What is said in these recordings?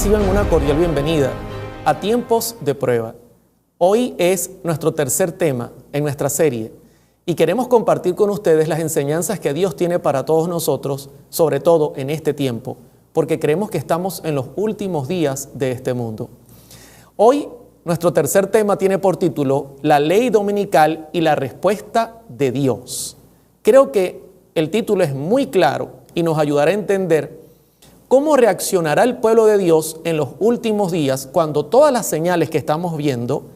Reciban una cordial bienvenida a Tiempos de Prueba. Hoy es nuestro tercer tema en nuestra serie y queremos compartir con ustedes las enseñanzas que Dios tiene para todos nosotros, sobre todo en este tiempo, porque creemos que estamos en los últimos días de este mundo. Hoy nuestro tercer tema tiene por título La ley dominical y la respuesta de Dios. Creo que el título es muy claro y nos ayudará a entender cómo reaccionará el pueblo de Dios en los últimos días cuando todas las señales que estamos viendo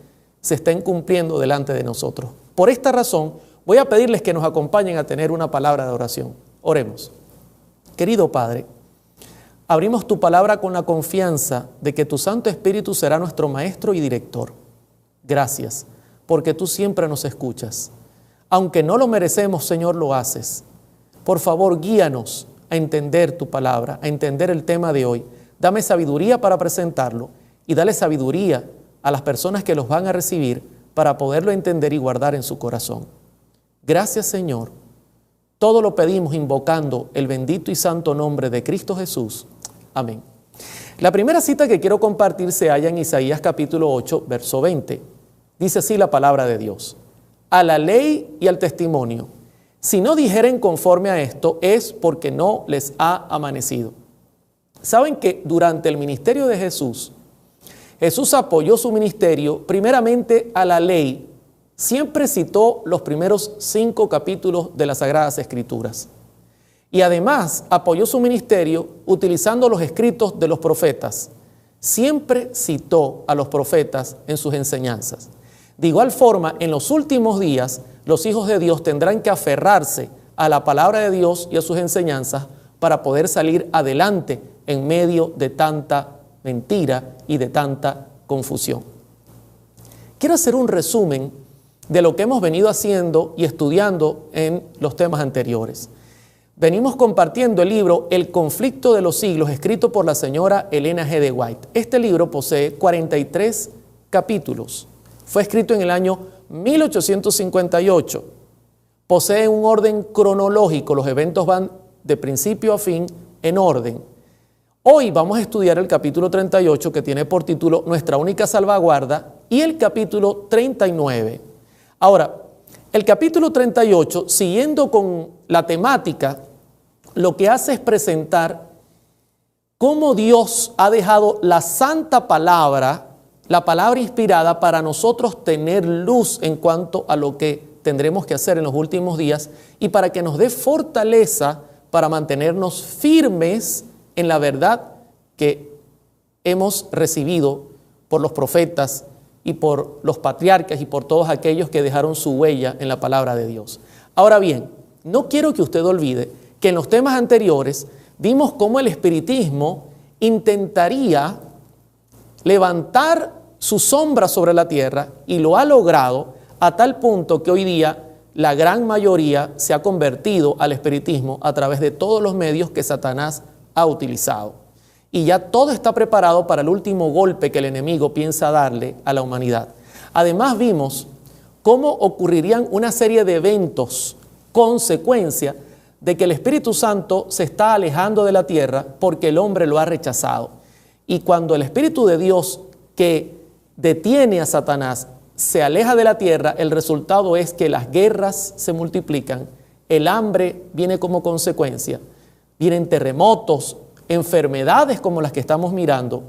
se estén cumpliendo delante de nosotros. Por esta razón, voy a pedirles que nos acompañen a tener una palabra de oración. Oremos. Querido Padre, abrimos tu palabra con la confianza de que tu Santo Espíritu será nuestro maestro y director. Gracias, porque tú siempre nos escuchas. Aunque no lo merecemos, Señor, lo haces. Por favor, guíanos a entender tu palabra, a entender el tema de hoy. Dame sabiduría para presentarlo y dale sabiduría a las personas que los van a recibir para poderlo entender y guardar en su corazón. Gracias, Señor. Todo lo pedimos invocando el bendito y santo nombre de Cristo Jesús. Amén. La primera cita que quiero compartir se halla en Isaías capítulo 8, verso 20. Dice así la palabra de Dios: a la ley y al testimonio, si no dijeren conforme a esto, es porque no les ha amanecido. ¿Saben que durante el ministerio de Jesús, Jesús apoyó su ministerio primeramente a la ley? Siempre citó los primeros 5 capítulos de las Sagradas Escrituras. Y además apoyó su ministerio utilizando los escritos de los profetas. Siempre citó a los profetas en sus enseñanzas. De igual forma, en los últimos días, los hijos de Dios tendrán que aferrarse a la palabra de Dios y a sus enseñanzas para poder salir adelante en medio de tanta mentira y de tanta confusión. Quiero hacer un resumen de lo que hemos venido haciendo y estudiando en los temas anteriores. Venimos compartiendo el libro El conflicto de los siglos, escrito por la señora Elena G. de White. Este libro posee 43 capítulos. Fue escrito en el año 1858. Posee un orden cronológico. Los eventos van de principio a fin en orden. Hoy vamos a estudiar el capítulo 38, que tiene por título Nuestra única salvaguarda, y el capítulo 39. Ahora, el capítulo 38, siguiendo con la temática, lo que hace es presentar cómo Dios ha dejado la santa palabra, la palabra inspirada, para nosotros tener luz en cuanto a lo que tendremos que hacer en los últimos días y para que nos dé fortaleza para mantenernos firmes en la verdad que hemos recibido por los profetas y por los patriarcas y por todos aquellos que dejaron su huella en la palabra de Dios. Ahora bien, no quiero que usted olvide que en los temas anteriores vimos cómo el espiritismo intentaría levantar su sombra sobre la tierra y lo ha logrado a tal punto que hoy día la gran mayoría se ha convertido al espiritismo a través de todos los medios que Satanás ha utilizado. Y ya todo está preparado para el último golpe que el enemigo piensa darle a la humanidad. Además vimos cómo ocurrirían una serie de eventos, consecuencia de que el Espíritu Santo se está alejando de la tierra porque el hombre lo ha rechazado. Y cuando el Espíritu de Dios, que detiene a Satanás, se aleja de la tierra, el resultado es que las guerras se multiplican, el hambre viene como consecuencia, vienen terremotos, enfermedades como las que estamos mirando,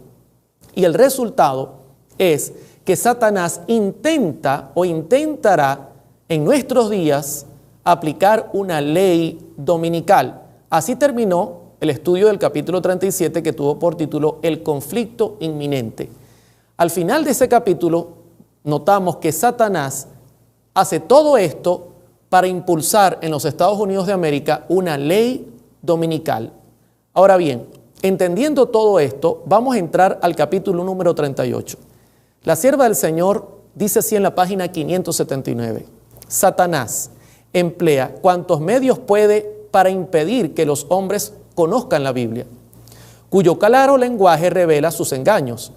y el resultado es que Satanás intenta o intentará en nuestros días aplicar una ley dominical. Así terminó el estudio del capítulo 37, que tuvo por título El conflicto inminente. Al final de ese capítulo notamos que Satanás hace todo esto para impulsar en los Estados Unidos de América una ley dominical. Ahora bien, entendiendo todo esto, vamos a entrar al capítulo número 38. La sierva del Señor dice así en la página 579. Satanás emplea cuantos medios puede para impedir que los hombres conozcan la Biblia, cuyo claro lenguaje revela sus engaños.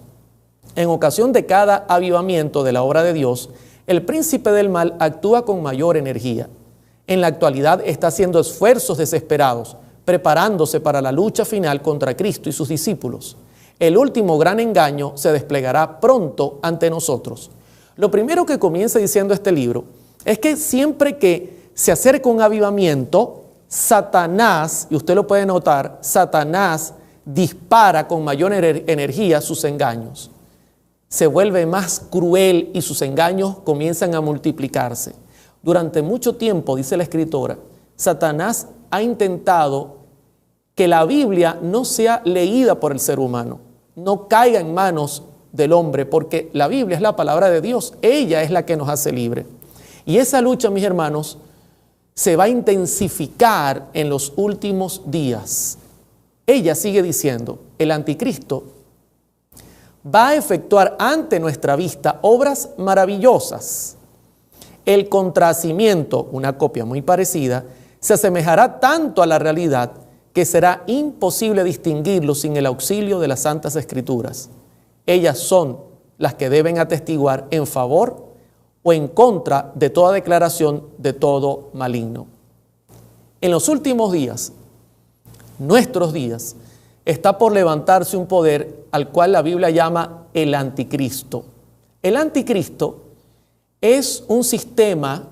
En ocasión de cada avivamiento de la obra de Dios, el príncipe del mal actúa con mayor energía. En la actualidad está haciendo esfuerzos desesperados, preparándose para la lucha final contra Cristo y sus discípulos. El último gran engaño se desplegará pronto ante nosotros. Lo primero que comienza diciendo este libro es que siempre que se acerca un avivamiento, Satanás, y usted lo puede notar, Satanás dispara con mayor energía sus engaños. Se vuelve más cruel y sus engaños comienzan a multiplicarse. Durante mucho tiempo, dice la escritora, Satanás ha intentado que la Biblia no sea leída por el ser humano, no caiga en manos del hombre, porque la Biblia es la palabra de Dios, ella es la que nos hace libre. Y esa lucha, mis hermanos, se va a intensificar en los últimos días. Ella sigue diciendo, el anticristo va a efectuar ante nuestra vista obras maravillosas. El contrahacimiento, una copia muy parecida, se asemejará tanto a la realidad que será imposible distinguirlo sin el auxilio de las Santas Escrituras. Ellas son las que deben atestiguar en favor o en contra de toda declaración de todo maligno. En los últimos días, nuestros días, está por levantarse un poder al cual la Biblia llama el anticristo. El anticristo es un sistema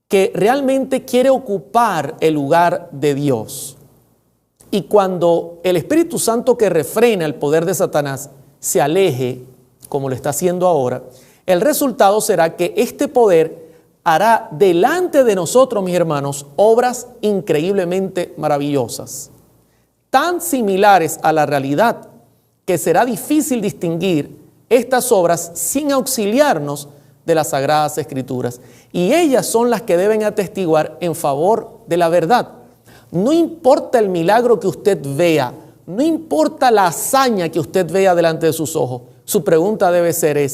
que realmente quiere ocupar el lugar de Dios. Y cuando el Espíritu Santo que refrena el poder de Satanás se aleje, como lo está haciendo ahora, el resultado será que este poder hará delante de nosotros, mis hermanos, obras increíblemente maravillosas, tan similares a la realidad que será difícil distinguir estas obras sin auxiliarnos de las Sagradas Escrituras. Y ellas son las que deben atestiguar en favor de la verdad. No importa el milagro que usted vea, no importa la hazaña que usted vea delante de sus ojos, su pregunta debe ser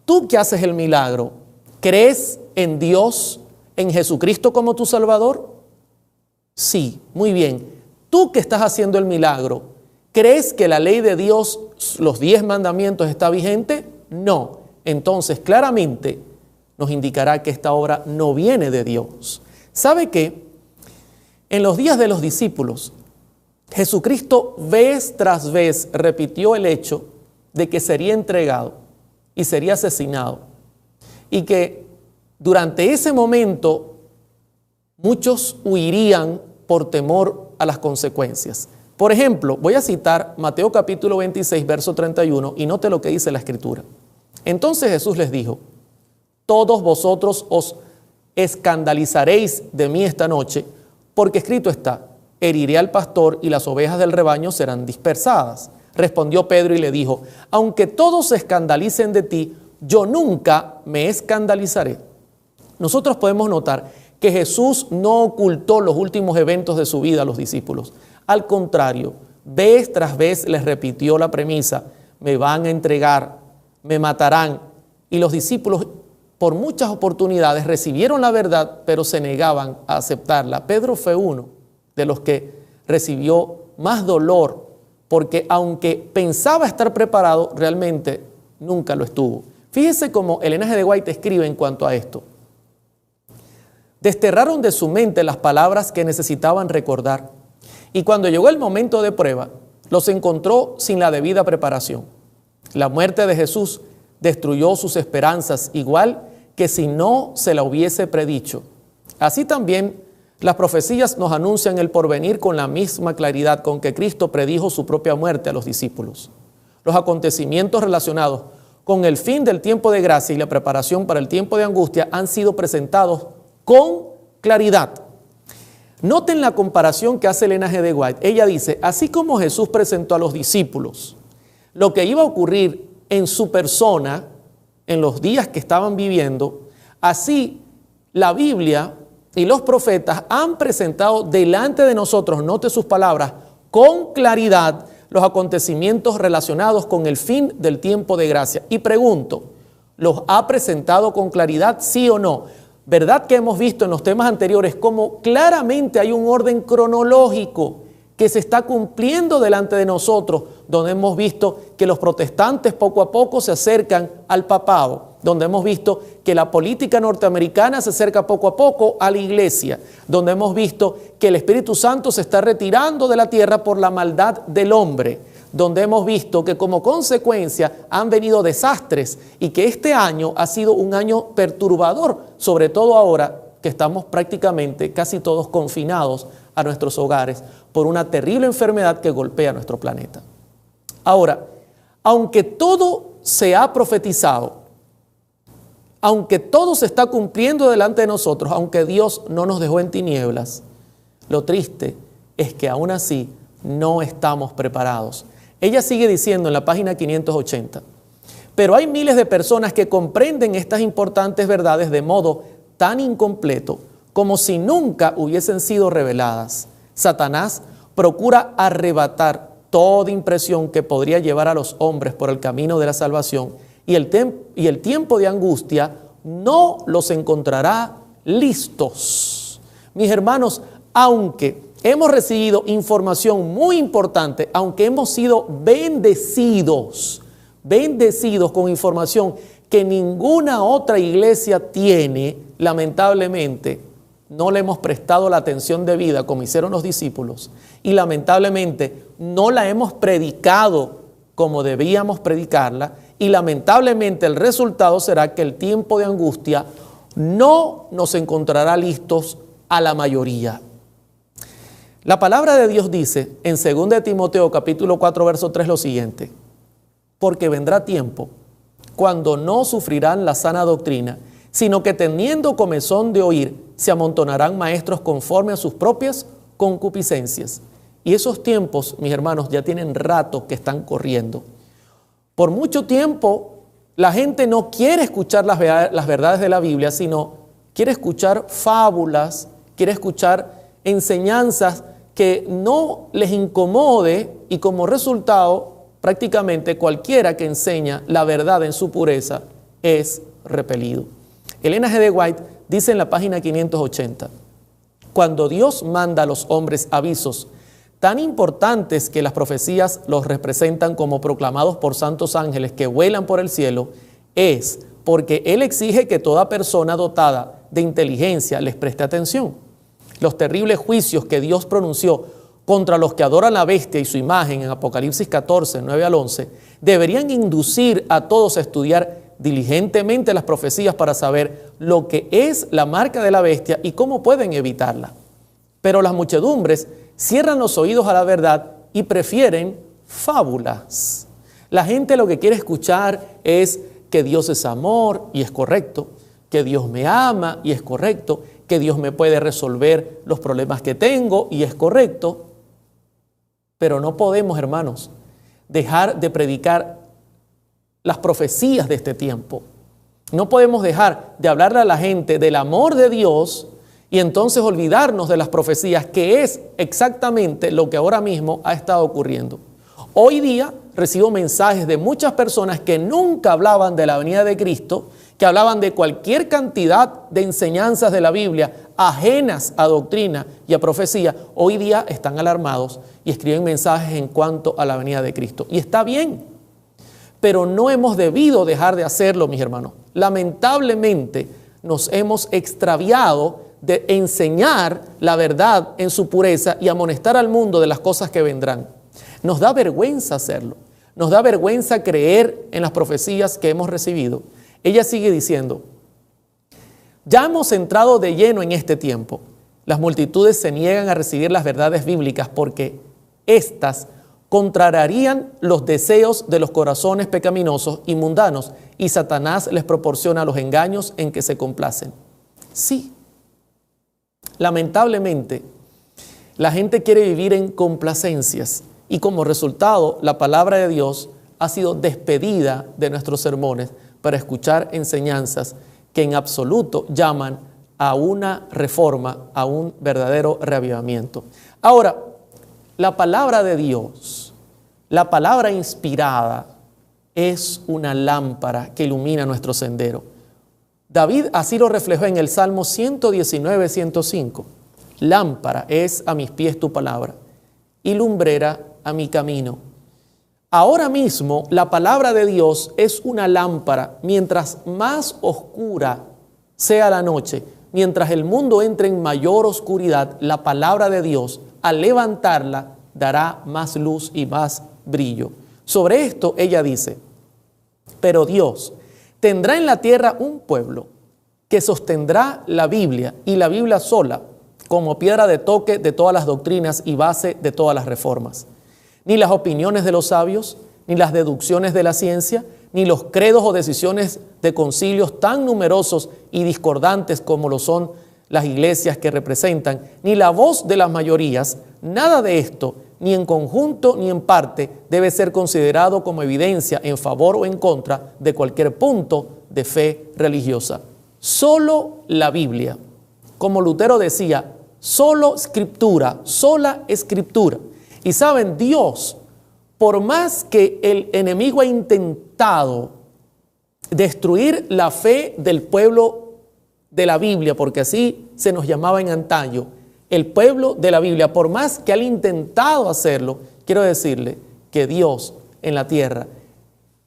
¿tú que haces el milagro, crees en Dios, en Jesucristo como tu Salvador? Sí, muy bien. ¿Tú que estás haciendo el milagro, crees que la ley de Dios, los 10 mandamientos, está vigente? No. Entonces, claramente nos indicará que esta obra no viene de Dios. ¿Sabe qué? En los días de los discípulos, Jesucristo vez tras vez repitió el hecho de que sería entregado y sería asesinado. Y que durante ese momento muchos huirían por temor a las consecuencias. Por ejemplo, voy a citar Mateo capítulo 26, verso 31, y note lo que dice la Escritura. Entonces Jesús les dijo, todos vosotros os escandalizaréis de mí esta noche, porque escrito está, heriré al pastor y las ovejas del rebaño serán dispersadas. Respondió Pedro y le dijo, aunque todos se escandalicen de ti, yo nunca me escandalizaré. Nosotros podemos notar que Jesús no ocultó los últimos eventos de su vida a los discípulos. Al contrario, vez tras vez les repitió la premisa, me van a entregar, me matarán. Y los discípulos por muchas oportunidades recibieron la verdad, pero se negaban a aceptarla. Pedro fue uno de los que recibió más dolor, porque aunque pensaba estar preparado, realmente nunca lo estuvo. Fíjese cómo Elena G. de White escribe en cuanto a esto. Desterraron de su mente las palabras que necesitaban recordar, y cuando llegó el momento de prueba, los encontró sin la debida preparación. La muerte de Jesús destruyó sus esperanzas, igual que si no se la hubiese predicho. Así también las profecías nos anuncian el porvenir con la misma claridad con que Cristo predijo su propia muerte a los discípulos. Los acontecimientos relacionados con el fin del tiempo de gracia y la preparación para el tiempo de angustia han sido presentados con claridad. Noten la comparación que hace Elena G. de White. Ella dice, así como Jesús presentó a los discípulos lo que iba a ocurrir en su persona, en los días que estaban viviendo, así la Biblia y los profetas han presentado delante de nosotros, note sus palabras, con claridad los acontecimientos relacionados con el fin del tiempo de gracia. Y pregunto, ¿los ha presentado con claridad, sí o no? ¿Verdad que hemos visto en los temas anteriores cómo claramente hay un orden cronológico que se está cumpliendo delante de nosotros, donde hemos visto que los protestantes poco a poco se acercan al papado, donde hemos visto que la política norteamericana se acerca poco a poco a la iglesia, donde hemos visto que el Espíritu Santo se está retirando de la tierra por la maldad del hombre, donde hemos visto que como consecuencia han venido desastres y que este año ha sido un año perturbador, sobre todo ahora que estamos prácticamente casi todos confinados a nuestros hogares por una terrible enfermedad que golpea nuestro planeta. Ahora, aunque todo se ha profetizado, aunque todo se está cumpliendo delante de nosotros, aunque Dios no nos dejó en tinieblas, lo triste es que aún así no estamos preparados. Ella sigue diciendo en la página 580, pero hay miles de personas que comprenden estas importantes verdades de modo tan incompleto como si nunca hubiesen sido reveladas. Satanás procura arrebatar toda impresión que podría llevar a los hombres por el camino de la salvación y el tiempo de angustia no los encontrará listos. Mis hermanos, aunque hemos recibido información muy importante, aunque hemos sido bendecidos con información que ninguna otra iglesia tiene, lamentablemente no le hemos prestado la atención debida como hicieron los discípulos y lamentablemente no la hemos predicado como debíamos predicarla y lamentablemente el resultado será que el tiempo de angustia no nos encontrará listos a la mayoría. La palabra de Dios dice en 2 Timoteo capítulo 4 verso 3 lo siguiente: porque vendrá tiempo cuando no sufrirán la sana doctrina, sino que teniendo comezón de oír, se amontonarán maestros conforme a sus propias concupiscencias. Y esos tiempos, mis hermanos, ya tienen rato que están corriendo. Por mucho tiempo, la gente no quiere escuchar las verdades de la Biblia, sino quiere escuchar fábulas, quiere escuchar enseñanzas que no les incomode y como resultado, prácticamente cualquiera que enseña la verdad en su pureza es repelido. Elena G. de White dice en la página 580, cuando Dios manda a los hombres avisos tan importantes que las profecías los representan como proclamados por santos ángeles que vuelan por el cielo, es porque Él exige que toda persona dotada de inteligencia les preste atención. Los terribles juicios que Dios pronunció contra los que adoran la bestia y su imagen en Apocalipsis 14, 9 al 11, deberían inducir a todos a estudiar diligentemente las profecías para saber lo que es la marca de la bestia y cómo pueden evitarla. Pero las muchedumbres cierran los oídos a la verdad y prefieren fábulas. La gente lo que quiere escuchar es que Dios es amor y es correcto, que Dios me ama y es correcto, que Dios me puede resolver los problemas que tengo y es correcto. Pero no podemos, hermanos, dejar de predicar las profecías de este tiempo. No podemos dejar de hablarle a la gente del amor de Dios y entonces olvidarnos de las profecías, que es exactamente lo que ahora mismo ha estado ocurriendo. Hoy día recibo mensajes de muchas personas que nunca hablaban de la venida de Cristo, que hablaban de cualquier cantidad de enseñanzas de la Biblia ajenas a doctrina y a profecía. Hoy día están alarmados y escriben mensajes en cuanto a la venida de Cristo. Y está bien, pero no hemos debido dejar de hacerlo, mis hermanos. Lamentablemente nos hemos extraviado de enseñar la verdad en su pureza y amonestar al mundo de las cosas que vendrán. Nos da vergüenza hacerlo. Nos da vergüenza creer en las profecías que hemos recibido. Ella sigue diciendo, ya hemos entrado de lleno en este tiempo. Las multitudes se niegan a recibir las verdades bíblicas porque éstas contrariarían los deseos de los corazones pecaminosos y mundanos y Satanás les proporciona los engaños en que se complacen. Sí, lamentablemente, la gente quiere vivir en complacencias y como resultado la palabra de Dios ha sido despedida de nuestros sermones para escuchar enseñanzas que en absoluto llaman a una reforma, a un verdadero reavivamiento. Ahora, la palabra de Dios, la palabra inspirada, es una lámpara que ilumina nuestro sendero. David así lo reflejó en el Salmo 119, 105. Lámpara es a mis pies tu palabra y lumbrera a mi camino. Ahora mismo la palabra de Dios es una lámpara. Mientras más oscura sea la noche, mientras el mundo entre en mayor oscuridad, la palabra de Dios, al levantarla, dará más luz y más brillo. Sobre esto ella dice: pero Dios tendrá en la tierra un pueblo que sostendrá la Biblia y la Biblia sola como piedra de toque de todas las doctrinas y base de todas las reformas. Ni las opiniones de los sabios, ni las deducciones de la ciencia, ni los credos o decisiones de concilios tan numerosos y discordantes como lo son las iglesias que representan, ni la voz de las mayorías, nada de esto, ni en conjunto ni en parte, debe ser considerado como evidencia en favor o en contra de cualquier punto de fe religiosa. Solo la Biblia, como Lutero decía, solo escritura, sola escritura. Y saben, Dios, por más que el enemigo ha intentado destruir la fe del pueblo de la Biblia, porque así se nos llamaba en antaño, el pueblo de la Biblia, por más que él ha intentado hacerlo, quiero decirle que Dios en la tierra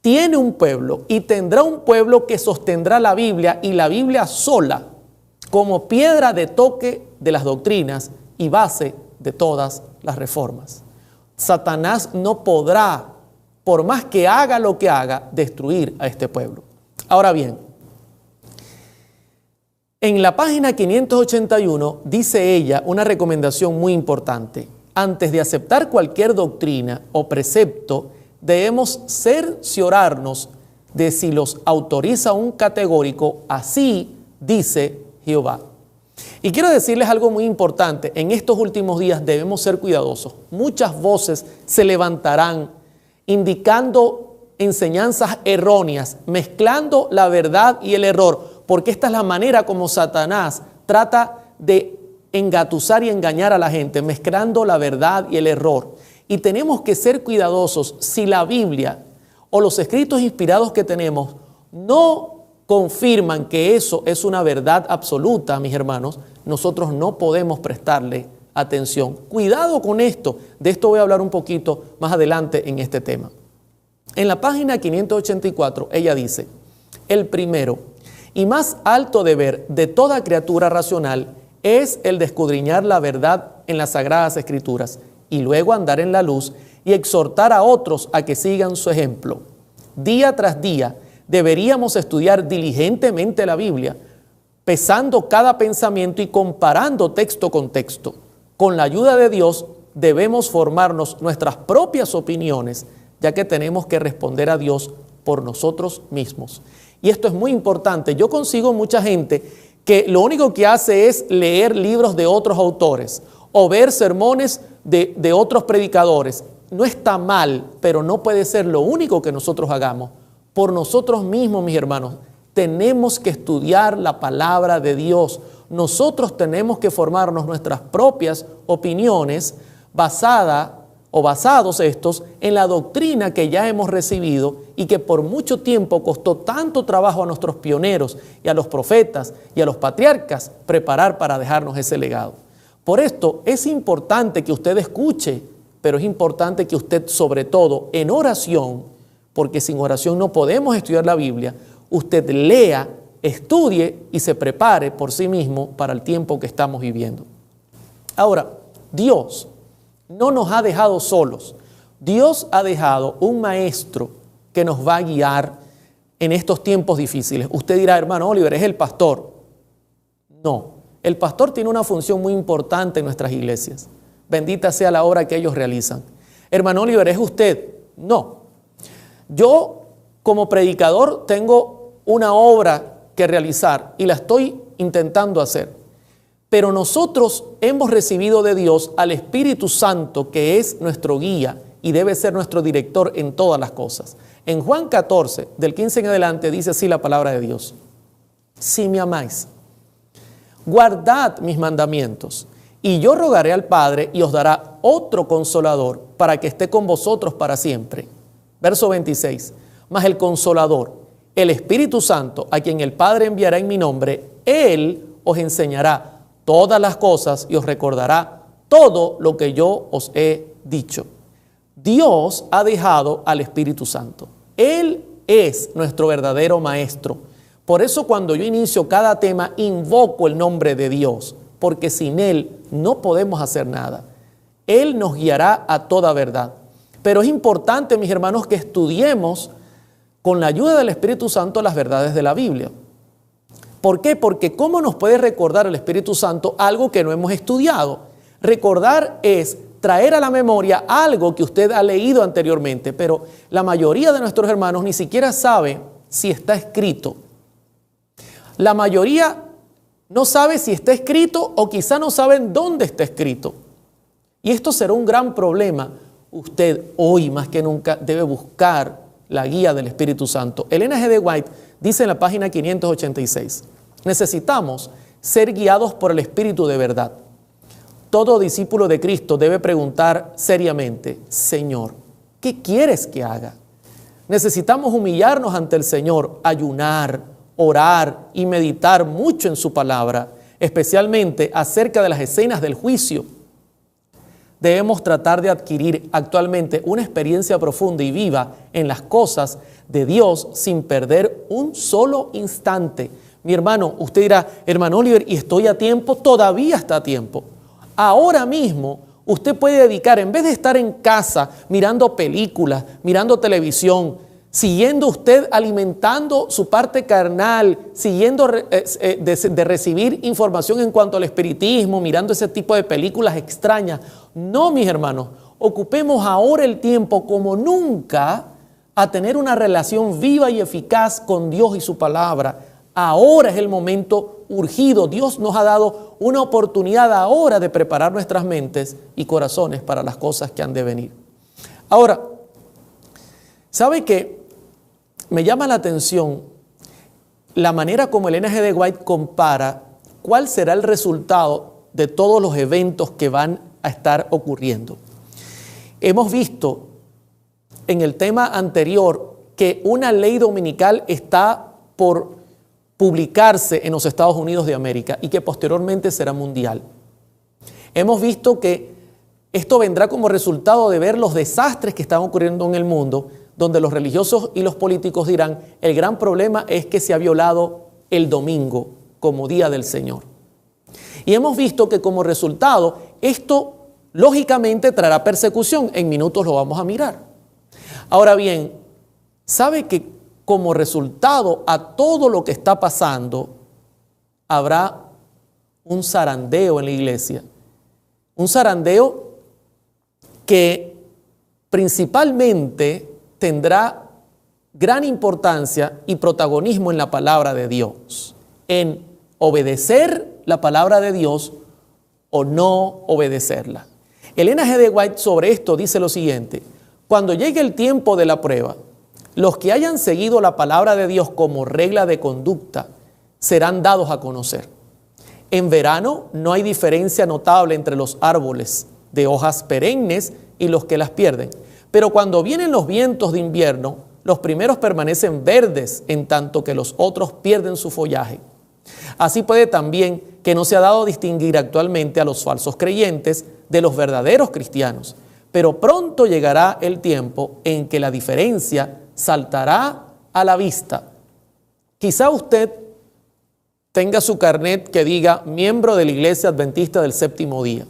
tiene un pueblo y tendrá un pueblo que sostendrá la Biblia y la Biblia sola como piedra de toque de las doctrinas y base de todas las reformas. Satanás no podrá, por más que haga lo que haga, destruir a este pueblo. Ahora bien, en la página 581 dice ella una recomendación muy importante. Antes de aceptar cualquier doctrina o precepto, debemos cerciorarnos de si los autoriza un categórico, así dice Jehová. Y quiero decirles algo muy importante. En estos últimos días debemos ser cuidadosos. Muchas voces se levantarán indicando enseñanzas erróneas, mezclando la verdad y el error, porque esta es la manera como Satanás trata de engatusar y engañar a la gente, mezclando la verdad y el error. Y tenemos que ser cuidadosos. Si la Biblia o los escritos inspirados que tenemos no confirman que eso es una verdad absoluta, mis hermanos, nosotros no podemos prestarle atención. Cuidado con esto. De esto voy a hablar un poquito más adelante en este tema. En la página 584, ella dice: el primero y más alto deber de toda criatura racional es el de escudriñar la verdad en las Sagradas Escrituras y luego andar en la luz y exhortar a otros a que sigan su ejemplo. Día tras día deberíamos estudiar diligentemente la Biblia, pesando cada pensamiento y comparando texto con texto. Con la ayuda de Dios debemos formarnos nuestras propias opiniones, ya que tenemos que responder a Dios por nosotros mismos. Y esto es muy importante. Yo consigo mucha gente que lo único que hace es leer libros de otros autores o ver sermones de otros predicadores. No está mal, pero no puede ser lo único que nosotros hagamos. Por nosotros mismos, mis hermanos, tenemos que estudiar la palabra de Dios. Nosotros tenemos que formarnos nuestras propias opiniones basados estos en la doctrina que ya hemos recibido y que por mucho tiempo costó tanto trabajo a nuestros pioneros y a los profetas y a los patriarcas preparar para dejarnos ese legado. Por esto es importante que usted escuche, pero es importante que usted, sobre todo en oración, porque sin oración no podemos estudiar la Biblia, usted lea, estudie y se prepare por sí mismo para el tiempo que estamos viviendo. Ahora, Dios no nos ha dejado solos. Dios ha dejado un maestro que nos va a guiar en estos tiempos difíciles. Usted dirá: hermano Oliver, ¿es el pastor? No, el pastor tiene una función muy importante en nuestras iglesias. Bendita sea la obra que ellos realizan. Hermano Oliver, ¿es usted? No. Yo, como predicador, tengo una obra que realizar y la estoy intentando hacer. Pero nosotros hemos recibido de Dios al Espíritu Santo, que es nuestro guía y debe ser nuestro director en todas las cosas. En Juan 14, del 15 en adelante, dice así la palabra de Dios: si me amáis, guardad mis mandamientos, y yo rogaré al Padre y os dará otro Consolador para que esté con vosotros para siempre. Verso 26, mas el Consolador, el Espíritu Santo, a quien el Padre enviará en mi nombre, Él os enseñará todas las cosas y os recordará todo lo que yo os he dicho. Dios ha dejado al Espíritu Santo. Él es nuestro verdadero maestro. Por eso cuando yo inicio cada tema, invoco el nombre de Dios, porque sin Él no podemos hacer nada. Él nos guiará a toda verdad. Pero es importante, mis hermanos, que estudiemos con la ayuda del Espíritu Santo las verdades de la Biblia. ¿Por qué? Porque ¿cómo nos puede recordar el Espíritu Santo algo que no hemos estudiado? Recordar es traer a la memoria algo que usted ha leído anteriormente, pero la mayoría de nuestros hermanos ni siquiera sabe si está escrito. La mayoría no sabe si está escrito o quizá no saben dónde está escrito. Y esto será un gran problema. Usted hoy más que nunca debe buscar la guía del Espíritu Santo. Elena G. de White dice en la página 586, necesitamos ser guiados por el Espíritu de verdad. Todo discípulo de Cristo debe preguntar seriamente, Señor, ¿qué quieres que haga? Necesitamos humillarnos ante el Señor, ayunar, orar y meditar mucho en su palabra, especialmente acerca de las escenas del juicio. Debemos tratar de adquirir actualmente una experiencia profunda y viva en las cosas de Dios sin perder un solo instante. Mi hermano, usted dirá, hermano Oliver, ¿y estoy a tiempo? Todavía está a tiempo. Ahora mismo usted puede dedicar, en vez de estar en casa mirando películas, mirando televisión, siguiendo usted alimentando su parte carnal, siguiendo de recibir información en cuanto al espiritismo, mirando ese tipo de películas extrañas. No, mis hermanos, ocupemos ahora el tiempo como nunca a tener una relación viva y eficaz con Dios y su palabra. Ahora es el momento urgido. Dios nos ha dado una oportunidad ahora de preparar nuestras mentes y corazones para las cosas que han de venir. Ahora, ¿sabe qué? Me llama la atención la manera como Elena G. de White compara cuál será el resultado de todos los eventos que van a estar ocurriendo. Hemos visto en el tema anterior que una ley dominical está por publicarse en los Estados Unidos de América y que posteriormente será mundial. Hemos visto que esto vendrá como resultado de ver los desastres que están ocurriendo en el mundo, donde los religiosos y los políticos dirán, el gran problema es que se ha violado el domingo como día del Señor. Y hemos visto que como resultado, esto lógicamente traerá persecución. En minutos lo vamos a mirar. Ahora bien, ¿sabe que como resultado a todo lo que está pasando, habrá un zarandeo en la iglesia? Un zarandeo que principalmente tendrá gran importancia y protagonismo en la palabra de Dios, en obedecer la palabra de Dios o no obedecerla. Elena G. de White sobre esto dice lo siguiente: cuando llegue el tiempo de la prueba, los que hayan seguido la palabra de Dios como regla de conducta serán dados a conocer. En verano no hay diferencia notable entre los árboles de hojas perennes y los que las pierden. Pero cuando vienen los vientos de invierno, los primeros permanecen verdes, en tanto que los otros pierden su follaje. Así puede también que no se ha dado a distinguir actualmente a los falsos creyentes de los verdaderos cristianos. Pero pronto llegará el tiempo en que la diferencia saltará a la vista. Quizá usted tenga su carnet que diga miembro de la Iglesia Adventista del Séptimo Día.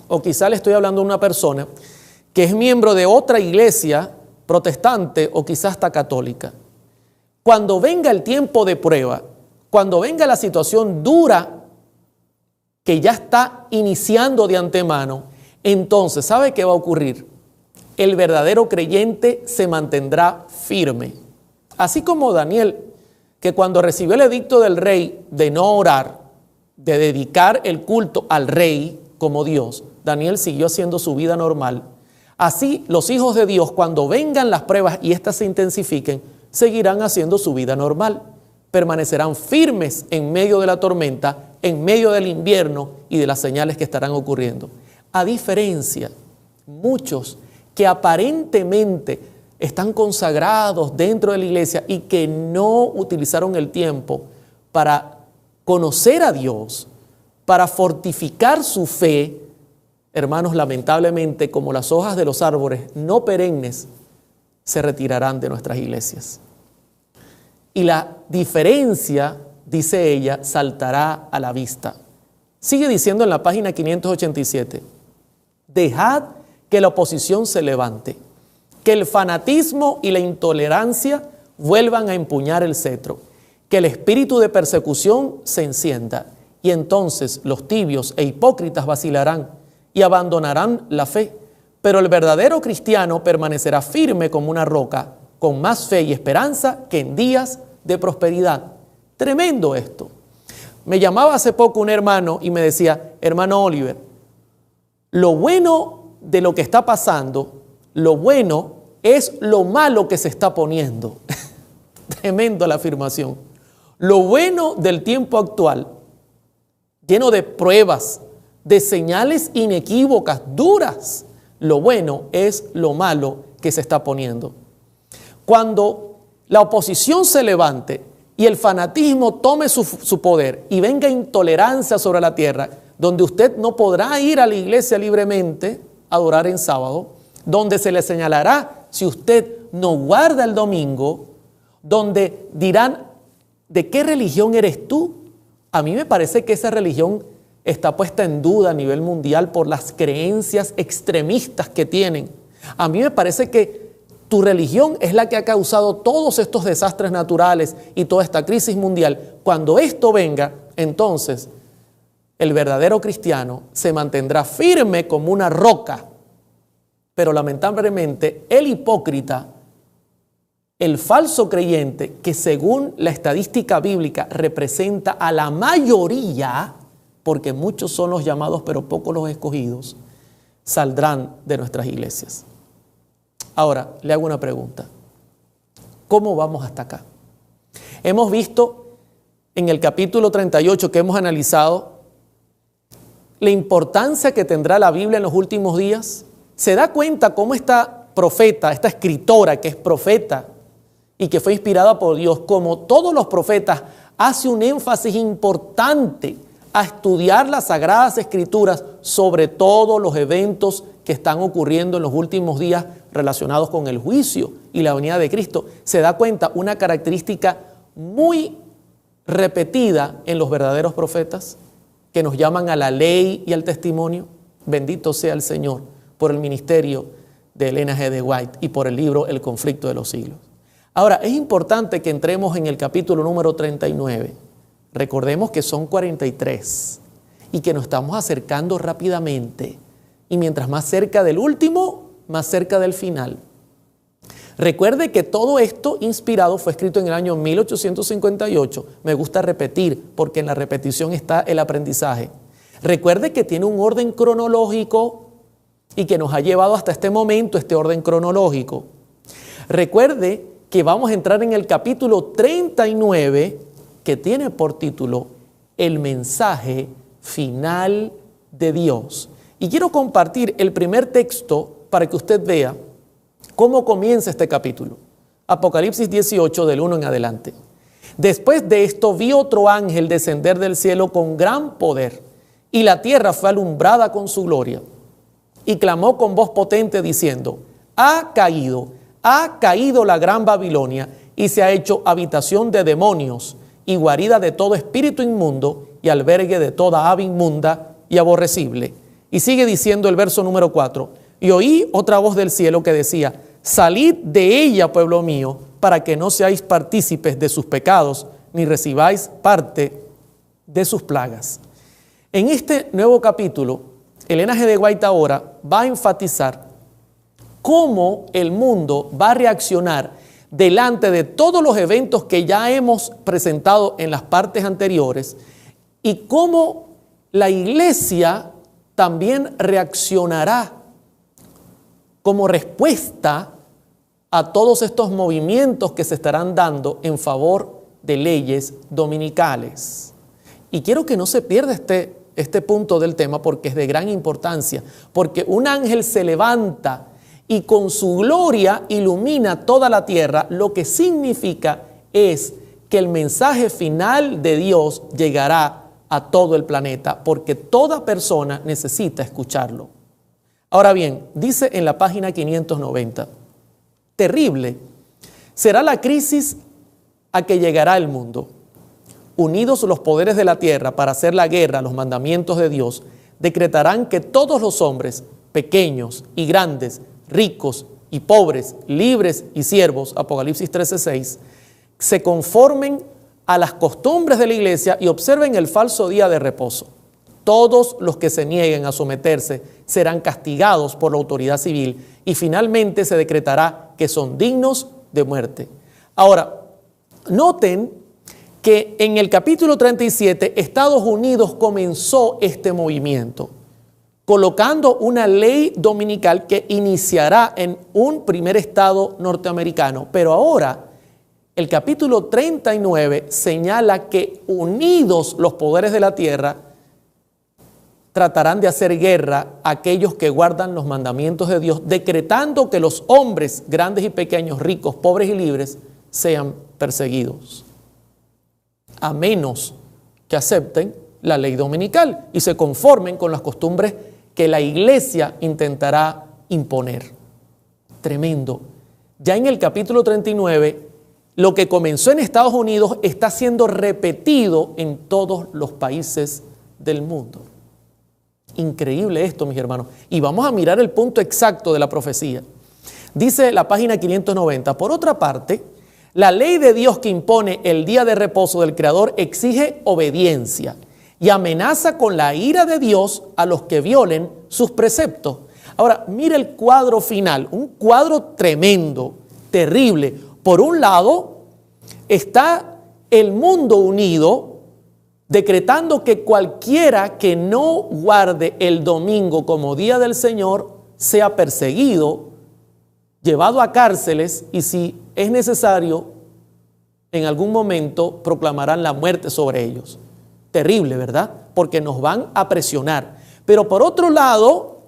O quizá le estoy hablando a una persona que es miembro de otra iglesia protestante o quizás hasta católica. Cuando venga el tiempo de prueba, cuando venga la situación dura que ya está iniciando de antemano, entonces, ¿sabe qué va a ocurrir? El verdadero creyente se mantendrá firme. Así como Daniel, que cuando recibió el edicto del rey de no orar, de dedicar el culto al rey como Dios, Daniel siguió haciendo su vida normal. Así, los hijos de Dios, cuando vengan las pruebas y éstas se intensifiquen, seguirán haciendo su vida normal. Permanecerán firmes en medio de la tormenta, en medio del invierno y de las señales que estarán ocurriendo. A diferencia, muchos que aparentemente están consagrados dentro de la iglesia y que no utilizaron el tiempo para conocer a Dios, para fortificar su fe, hermanos, lamentablemente, como las hojas de los árboles no perennes, se retirarán de nuestras iglesias. Y la diferencia, dice ella, saltará a la vista. Sigue diciendo en la página 587, dejad que la oposición se levante, que el fanatismo y la intolerancia vuelvan a empuñar el cetro, que el espíritu de persecución se encienda, y entonces los tibios e hipócritas vacilarán y abandonarán la fe, pero el verdadero cristiano permanecerá firme como una roca, con más fe y esperanza que en días de prosperidad. Tremendo esto. Me llamaba hace poco un hermano y me decía: hermano Oliver, lo bueno de lo que está pasando, lo bueno es lo malo que se está poniendo. Tremendo la afirmación. Lo bueno del tiempo actual, lleno de pruebas, de señales inequívocas, duras. Lo bueno es lo malo que se está poniendo. Cuando la oposición se levante y el fanatismo tome su poder y venga intolerancia sobre la tierra, donde usted no podrá ir a la iglesia libremente a adorar en sábado, donde se le señalará si usted no guarda el domingo, donde dirán: ¿de qué religión eres tú? A mí me parece que esa religión está puesta en duda a nivel mundial por las creencias extremistas que tienen. A mí me parece que tu religión es la que ha causado todos estos desastres naturales y toda esta crisis mundial. Cuando esto venga, entonces el verdadero cristiano se mantendrá firme como una roca. Pero lamentablemente el hipócrita, el falso creyente, que según la estadística bíblica representa a la mayoría, porque muchos son los llamados pero pocos los escogidos, saldrán de nuestras iglesias. Ahora, le hago una pregunta. ¿Cómo vamos hasta acá? Hemos visto en el capítulo 38 que hemos analizado la importancia que tendrá la Biblia en los últimos días. ¿Se da cuenta cómo esta profeta, esta escritora que es profeta y que fue inspirada por Dios, como todos los profetas, hace un énfasis importante a estudiar las Sagradas Escrituras sobre todos los eventos que están ocurriendo en los últimos días relacionados con el juicio y la venida de Cristo? Se da cuenta una característica muy repetida en los verdaderos profetas que nos llaman a la ley y al testimonio. Bendito sea el Señor por el ministerio de Elena G. de White y por el libro El conflicto de los siglos. Ahora, es importante que entremos en el capítulo número 39. Recordemos que son 43 y que nos estamos acercando rápidamente. Y mientras más cerca del último, más cerca del final. Recuerde que todo esto inspirado fue escrito en el año 1858. Me gusta repetir porque en la repetición está el aprendizaje. Recuerde que tiene un orden cronológico y que nos ha llevado hasta este momento este orden cronológico. Recuerde que vamos a entrar en el capítulo 39, que tiene por título El mensaje final de Dios. Y quiero compartir el primer texto para que usted vea cómo comienza este capítulo. Apocalipsis 18, del 1 en adelante. Después de esto vi otro ángel descender del cielo con gran poder, y la tierra fue alumbrada con su gloria. Y clamó con voz potente diciendo: ha caído la gran Babilonia, y se ha hecho habitación de demonios y guarida de todo espíritu inmundo y albergue de toda ave inmunda y aborrecible. Y sigue diciendo el verso número 4: y oí otra voz del cielo que decía: salid de ella, pueblo mío, para que no seáis partícipes de sus pecados, ni recibáis parte de sus plagas. En este nuevo capítulo, Elena G. de White ahora va a enfatizar cómo el mundo va a reaccionar delante de todos los eventos que ya hemos presentado en las partes anteriores y cómo la iglesia también reaccionará como respuesta a todos estos movimientos que se estarán dando en favor de leyes dominicales. Y quiero que no se pierda este punto del tema porque es de gran importancia, porque un ángel se levanta y con su gloria ilumina toda la tierra, lo que significa es que el mensaje final de Dios llegará a todo el planeta, porque toda persona necesita escucharlo. Ahora bien, dice en la página 590, terrible será la crisis a que llegará el mundo. Unidos los poderes de la tierra para hacer la guerra a los mandamientos de Dios, decretarán que todos los hombres pequeños y grandes, ricos y pobres, libres y siervos, Apocalipsis 13:6, se conformen a las costumbres de la iglesia y observen el falso día de reposo. Todos los que se nieguen a someterse serán castigados por la autoridad civil y finalmente se decretará que son dignos de muerte. Ahora, noten que en el capítulo 37 Estados Unidos comenzó este movimiento, colocando una ley dominical que iniciará en un primer estado norteamericano. Pero ahora, el capítulo 39 señala que unidos los poderes de la tierra, tratarán de hacer guerra a aquellos que guardan los mandamientos de Dios, decretando que los hombres, grandes y pequeños, ricos, pobres y libres, sean perseguidos, a menos que acepten la ley dominical y se conformen con las costumbres que la iglesia intentará imponer. Tremendo. Ya en el capítulo 39, lo que comenzó en Estados Unidos está siendo repetido en todos los países del mundo. Increíble esto, mis hermanos. Y vamos a mirar el punto exacto de la profecía. Dice la página 590, por otra parte, la ley de Dios que impone el día de reposo del Creador exige obediencia y amenaza con la ira de Dios a los que violen sus preceptos. Ahora, mire el cuadro final, un cuadro tremendo, terrible. Por un lado, está el mundo unido, decretando que cualquiera que no guarde el domingo como día del Señor sea perseguido, llevado a cárceles y si es necesario, en algún momento proclamarán la muerte sobre ellos. Terrible, ¿verdad? Porque nos van a presionar. Pero por otro lado,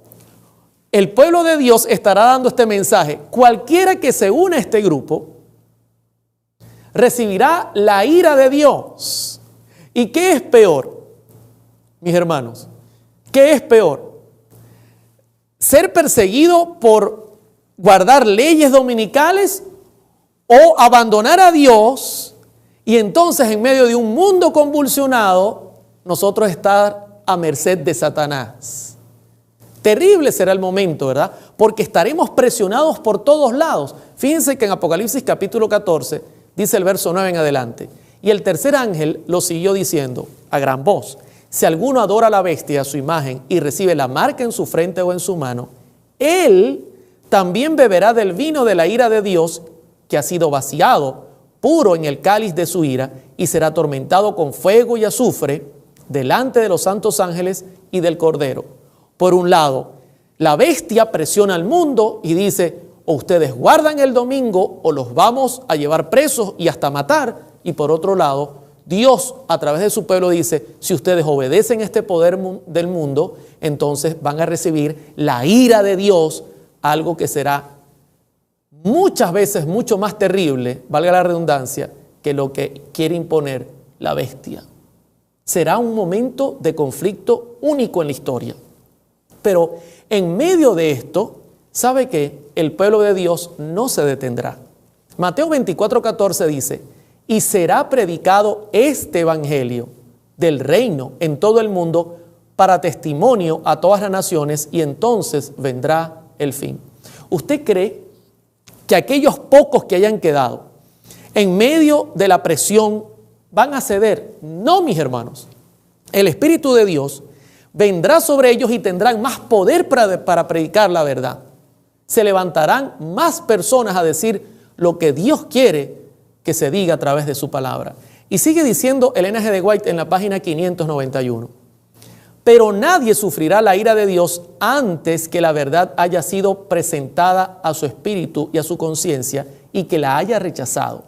el pueblo de Dios estará dando este mensaje. Cualquiera que se una a este grupo recibirá la ira de Dios. ¿Y qué es peor, mis hermanos? ¿Qué es peor? ¿Ser perseguido por guardar leyes dominicales o abandonar a Dios y entonces en medio de un mundo convulsionado nosotros estar a merced de Satanás? Terrible será el momento, ¿verdad? Porque estaremos presionados por todos lados. Fíjense que en Apocalipsis capítulo 14 dice el verso 9 en adelante. Y el tercer ángel lo siguió diciendo a gran voz: si alguno adora a la bestia, a su imagen, y recibe la marca en su frente o en su mano, él también beberá del vino de la ira de Dios, que ha sido vaciado, puro en el cáliz de su ira, y será atormentado con fuego y azufre delante de los santos ángeles y del Cordero. Por un lado, la bestia presiona al mundo y dice: o ustedes guardan el domingo o los vamos a llevar presos y hasta matar. Y por otro lado, Dios a través de su pueblo dice: si ustedes obedecen este poder del mundo, entonces van a recibir la ira de Dios, algo que será muchas veces mucho más terrible, valga la redundancia, que lo que quiere imponer la bestia. Será un momento de conflicto único en la historia. Pero en medio de esto, ¿sabe qué? El pueblo de Dios no se detendrá. Mateo 24:14 dice: y será predicado este evangelio del reino en todo el mundo para testimonio a todas las naciones y entonces vendrá el fin. ¿Usted cree que aquellos pocos que hayan quedado en medio de la presión van a ceder? No, mis hermanos. El Espíritu de Dios vendrá sobre ellos y tendrán más poder para predicar la verdad. Se levantarán más personas a decir lo que Dios quiere que se diga a través de su palabra. Y sigue diciendo Ellen G. White en la página 591. Pero nadie sufrirá la ira de Dios antes que la verdad haya sido presentada a su espíritu y a su conciencia y que la haya rechazado.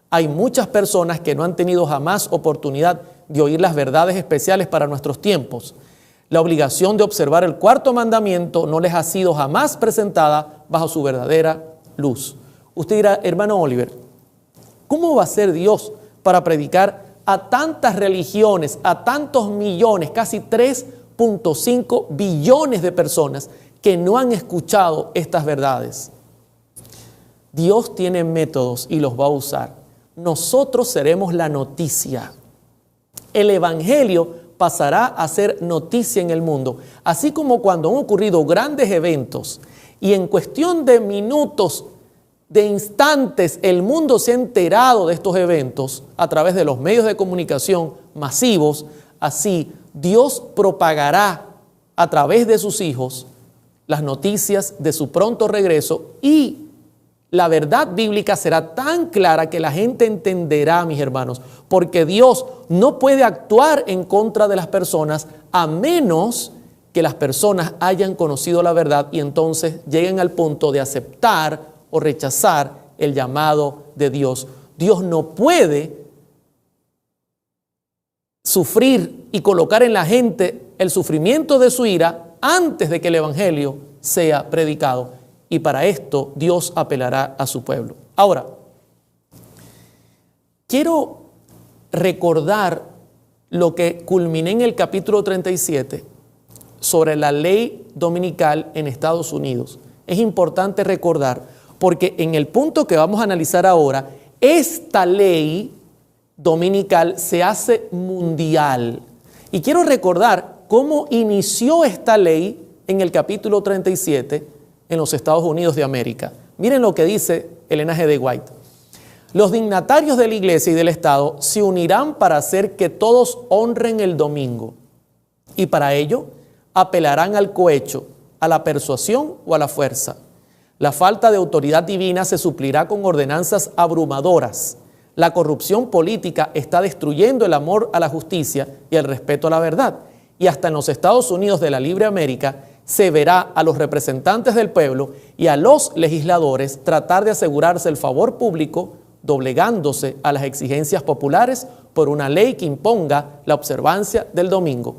Hay muchas personas que no han tenido jamás oportunidad de oír las verdades especiales para nuestros tiempos. La obligación de observar el cuarto mandamiento no les ha sido jamás presentada bajo su verdadera luz. Usted dirá: hermano Oliver, ¿cómo va a ser Dios para predicar a tantas religiones, a tantos millones, casi 3.5 billones de personas que no han escuchado estas verdades? Dios tiene métodos y los va a usar. Nosotros seremos la noticia. El evangelio pasará a ser noticia en el mundo. Así como cuando han ocurrido grandes eventos y en cuestión de minutos, de instantes, el mundo se ha enterado de estos eventos a través de los medios de comunicación masivos, así Dios propagará a través de sus hijos las noticias de su pronto regreso y la verdad bíblica será tan clara que la gente entenderá, mis hermanos, porque Dios no puede actuar en contra de las personas a menos que las personas hayan conocido la verdad y entonces lleguen al punto de aceptar o rechazar el llamado de Dios. Dios no puede sufrir y colocar en la gente el sufrimiento de su ira antes de que el evangelio sea predicado. Y para esto Dios apelará a su pueblo. Ahora, quiero recordar lo que culminé en el capítulo 37 sobre la ley dominical en Estados Unidos. Es importante recordar, porque en el punto que vamos a analizar ahora, esta ley dominical se hace mundial. Y quiero recordar cómo inició esta ley en el capítulo 37 en los Estados Unidos de América. Miren lo que dice Ellen G. White. Los dignatarios de la iglesia y del Estado se unirán para hacer que todos honren el domingo y para ello apelarán al cohecho, a la persuasión o a la fuerza. La falta de autoridad divina se suplirá con ordenanzas abrumadoras. La corrupción política está destruyendo el amor a la justicia y el respeto a la verdad. Y hasta en los Estados Unidos de la libre América se verá a los representantes del pueblo y a los legisladores tratar de asegurarse el favor público, doblegándose a las exigencias populares por una ley que imponga la observancia del domingo.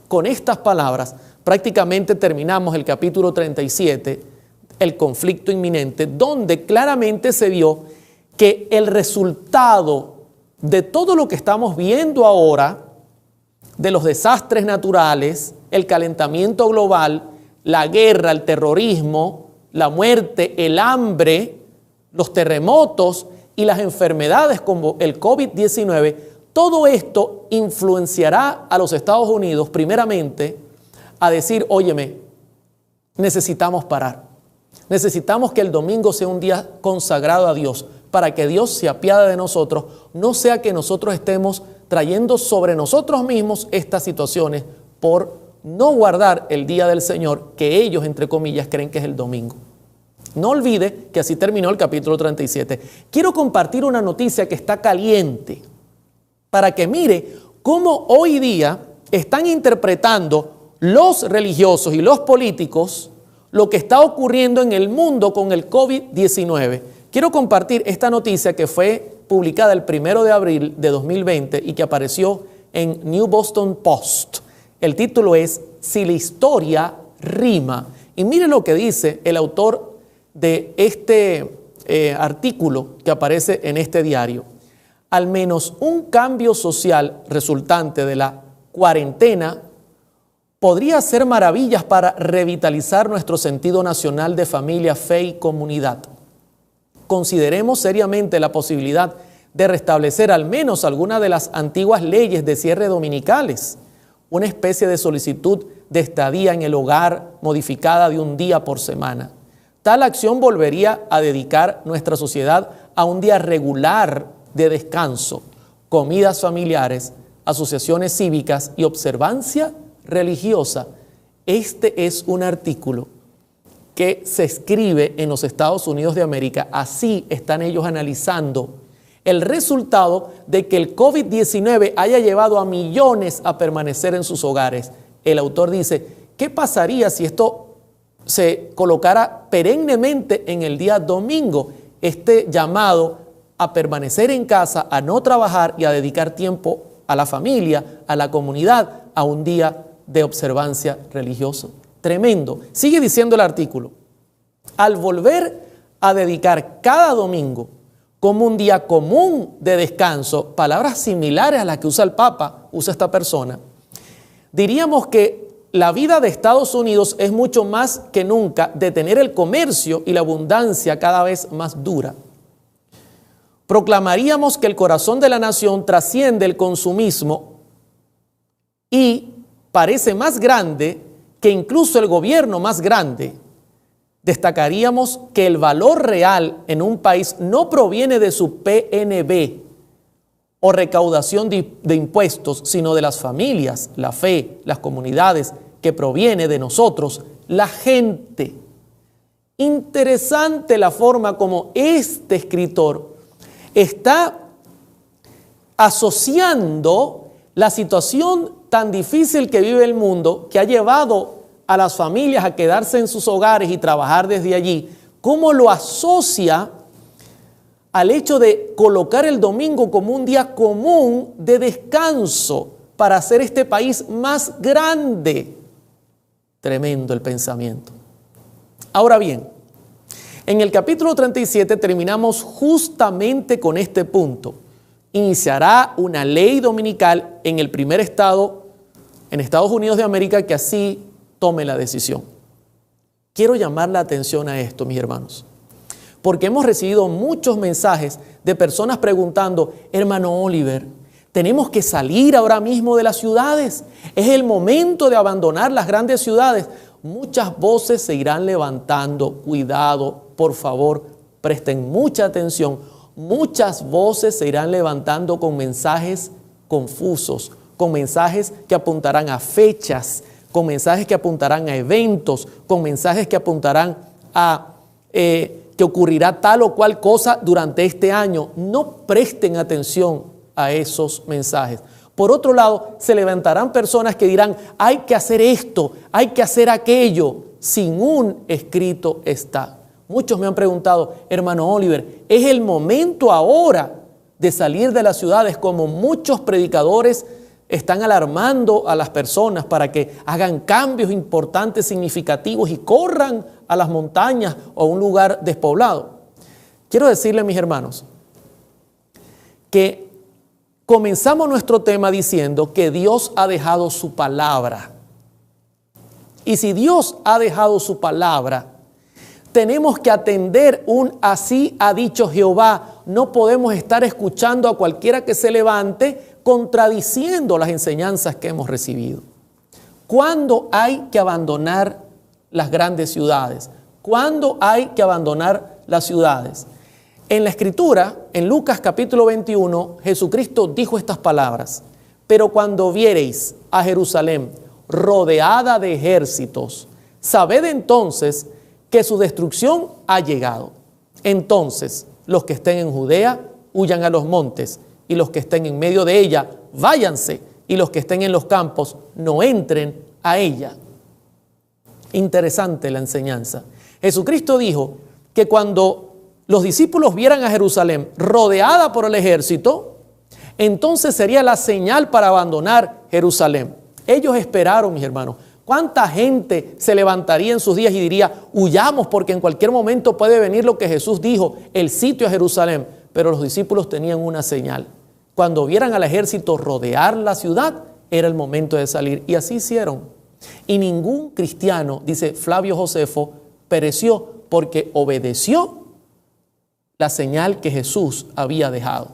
Con estas palabras, prácticamente terminamos el capítulo 37, el conflicto inminente, donde claramente se vio que el resultado de todo lo que estamos viendo ahora, de los desastres naturales, el calentamiento global, la guerra, el terrorismo, la muerte, el hambre, los terremotos y las enfermedades como el COVID-19, todo esto influenciará a los Estados Unidos primeramente a decir, óyeme, necesitamos parar. Necesitamos que el domingo sea un día consagrado a Dios para que Dios se apiade de nosotros, no sea que nosotros estemos trayendo sobre nosotros mismos estas situaciones por no guardar el día del Señor que ellos, entre comillas, creen que es el domingo. No olvide que así terminó el capítulo 37. Quiero compartir una noticia que está caliente para que mire cómo hoy día están interpretando los religiosos y los políticos lo que está ocurriendo en el mundo con el COVID-19. Quiero compartir esta noticia que fue publicada el 1 de abril de 2020 y que apareció en New Boston Post. El título es Si la historia rima. Y mire lo que dice el autor de este artículo que aparece en este diario. Al menos un cambio social resultante de la cuarentena podría hacer maravillas para revitalizar nuestro sentido nacional de familia, fe y comunidad. Consideremos seriamente la posibilidad de restablecer al menos alguna de las antiguas leyes de cierre dominicales, una especie de solicitud de estadía en el hogar modificada de un día por semana. Tal acción volvería a dedicar nuestra sociedad a un día regular de descanso, comidas familiares, asociaciones cívicas y observancia religiosa. Este es un artículo que se escribe en los Estados Unidos de América. Así están ellos analizando el resultado de que el COVID-19 haya llevado a millones a permanecer en sus hogares. El autor dice, ¿qué pasaría si esto se colocara perennemente en el día domingo? Este llamado a permanecer en casa, a no trabajar y a dedicar tiempo a la familia, a la comunidad, a un día de observancia religiosa. Tremendo. Sigue diciendo el artículo. Al volver a dedicar cada domingo como un día común de descanso, palabras similares a las que usa el Papa, usa esta persona, diríamos que la vida de Estados Unidos es mucho más que nunca de tener el comercio y la abundancia cada vez más dura. Proclamaríamos que el corazón de la nación trasciende el consumismo y parece más grande que incluso el gobierno más grande, destacaríamos que el valor real en un país no proviene de su PNB o recaudación de impuestos, sino de las familias, la fe, las comunidades, que proviene de nosotros, la gente. Interesante la forma como este escritor está asociando la situación tan difícil que vive el mundo, que ha llevado a las familias a quedarse en sus hogares y trabajar desde allí, cómo lo asocia al hecho de colocar el domingo como un día común de descanso para hacer este país más grande. Tremendo el pensamiento. Ahora bien, en el capítulo 37 terminamos justamente con este punto. Iniciará una ley dominical en el primer estado, en Estados Unidos de América, que así tome la decisión. Quiero llamar la atención a esto, mis hermanos, porque hemos recibido muchos mensajes de personas preguntando: hermano Oliver, tenemos que salir ahora mismo de las ciudades. Es el momento de abandonar las grandes ciudades. Muchas voces se irán levantando. Cuidado, por favor, presten mucha atención. Muchas voces se irán levantando con mensajes confusos, con mensajes que apuntarán a fechas, con mensajes que apuntarán a eventos, con mensajes que apuntarán a que ocurrirá tal o cual cosa durante este año. No presten atención a esos mensajes. Por otro lado, se levantarán personas que dirán: hay que hacer esto, hay que hacer aquello. Sin un escrito está. Muchos me han preguntado: hermano Oliver, ¿es el momento ahora de salir de las ciudades, como muchos predicadores están alarmando a las personas para que hagan cambios importantes, significativos y corran a las montañas o a un lugar despoblado? Quiero decirle, mis hermanos, que comenzamos nuestro tema diciendo que Dios ha dejado su palabra. Y si Dios ha dejado su palabra, tenemos que atender un así ha dicho Jehová. No podemos estar escuchando a cualquiera que se levante contradiciendo las enseñanzas que hemos recibido. ¿Cuándo hay que abandonar las grandes ciudades? ¿Cuándo hay que abandonar las ciudades? En la Escritura, en Lucas capítulo 21, Jesucristo dijo estas palabras: pero cuando viereis a Jerusalén rodeada de ejércitos, sabed entonces que su destrucción ha llegado. Entonces, los que estén en Judea, huyan a los montes, y los que estén en medio de ella, váyanse, y los que estén en los campos, no entren a ella. Interesante la enseñanza. Jesucristo dijo que cuando los discípulos vieran a Jerusalén rodeada por el ejército, entonces sería la señal para abandonar Jerusalén. Ellos esperaron, mis hermanos. ¿Cuánta gente se levantaría en sus días y diría: huyamos porque en cualquier momento puede venir lo que Jesús dijo, el sitio a Jerusalén? Pero los discípulos tenían una señal. Cuando vieran al ejército rodear la ciudad, era el momento de salir. Y así hicieron. Y ningún cristiano, dice Flavio Josefo, pereció porque obedeció la señal que Jesús había dejado.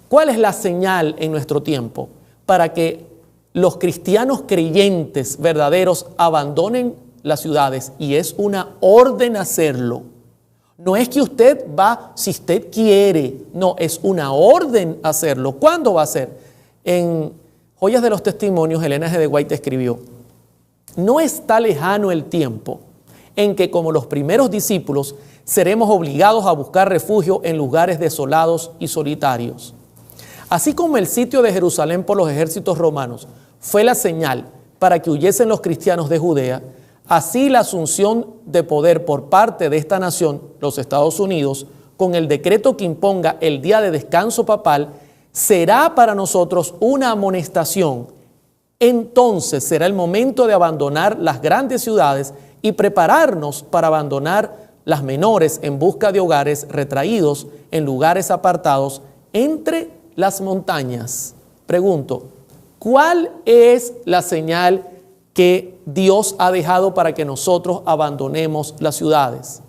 ¿Cuál es la señal en nuestro tiempo para que los cristianos creyentes verdaderos abandonen las ciudades? Y es una orden hacerlo. No es que usted va si usted quiere, no, es una orden hacerlo. ¿Cuándo va a ser? En Joyas de los Testimonios, Elena G. de White escribió: no está lejano el tiempo en que, como los primeros discípulos, seremos obligados a buscar refugio en lugares desolados y solitarios. Así como el sitio de Jerusalén por los ejércitos romanos fue la señal para que huyesen los cristianos de Judea, así la asunción de poder por parte de esta nación, los Estados Unidos, con el decreto que imponga el día de descanso papal, será para nosotros una amonestación. Entonces será el momento de abandonar las grandes ciudades y prepararnos para abandonar las menores en busca de hogares retraídos en lugares apartados entre las montañas. Pregunto, ¿cuál es la señal que Dios ha dejado para que nosotros abandonemos las ciudades?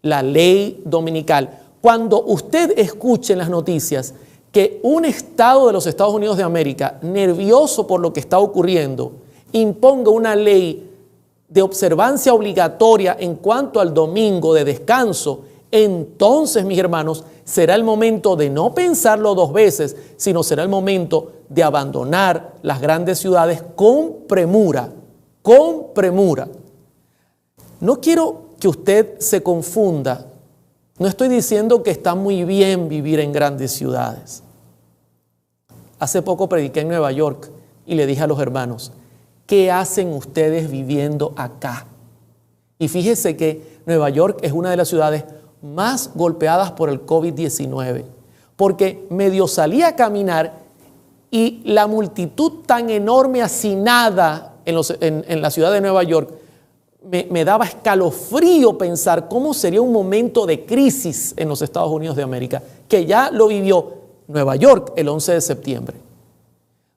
La ley dominical. Cuando usted escuche en las noticias que un estado de los Estados Unidos de América, nervioso por lo que está ocurriendo, imponga una ley de observancia obligatoria en cuanto al domingo de descanso, entonces, mis hermanos, será el momento de no pensarlo dos veces, sino será el momento de abandonar las grandes ciudades con premura, con premura. No quiero que usted se confunda. No estoy diciendo que está muy bien vivir en grandes ciudades. Hace poco prediqué en Nueva York y le dije a los hermanos, ¿qué hacen ustedes viviendo acá? Y fíjese que Nueva York es una de las ciudades más golpeadas por el COVID-19, porque medio salí a caminar y la multitud tan enorme hacinada en la ciudad de Nueva York me daba escalofrío pensar cómo sería un momento de crisis en los Estados Unidos de América, que ya lo vivió Nueva York el 11 de septiembre.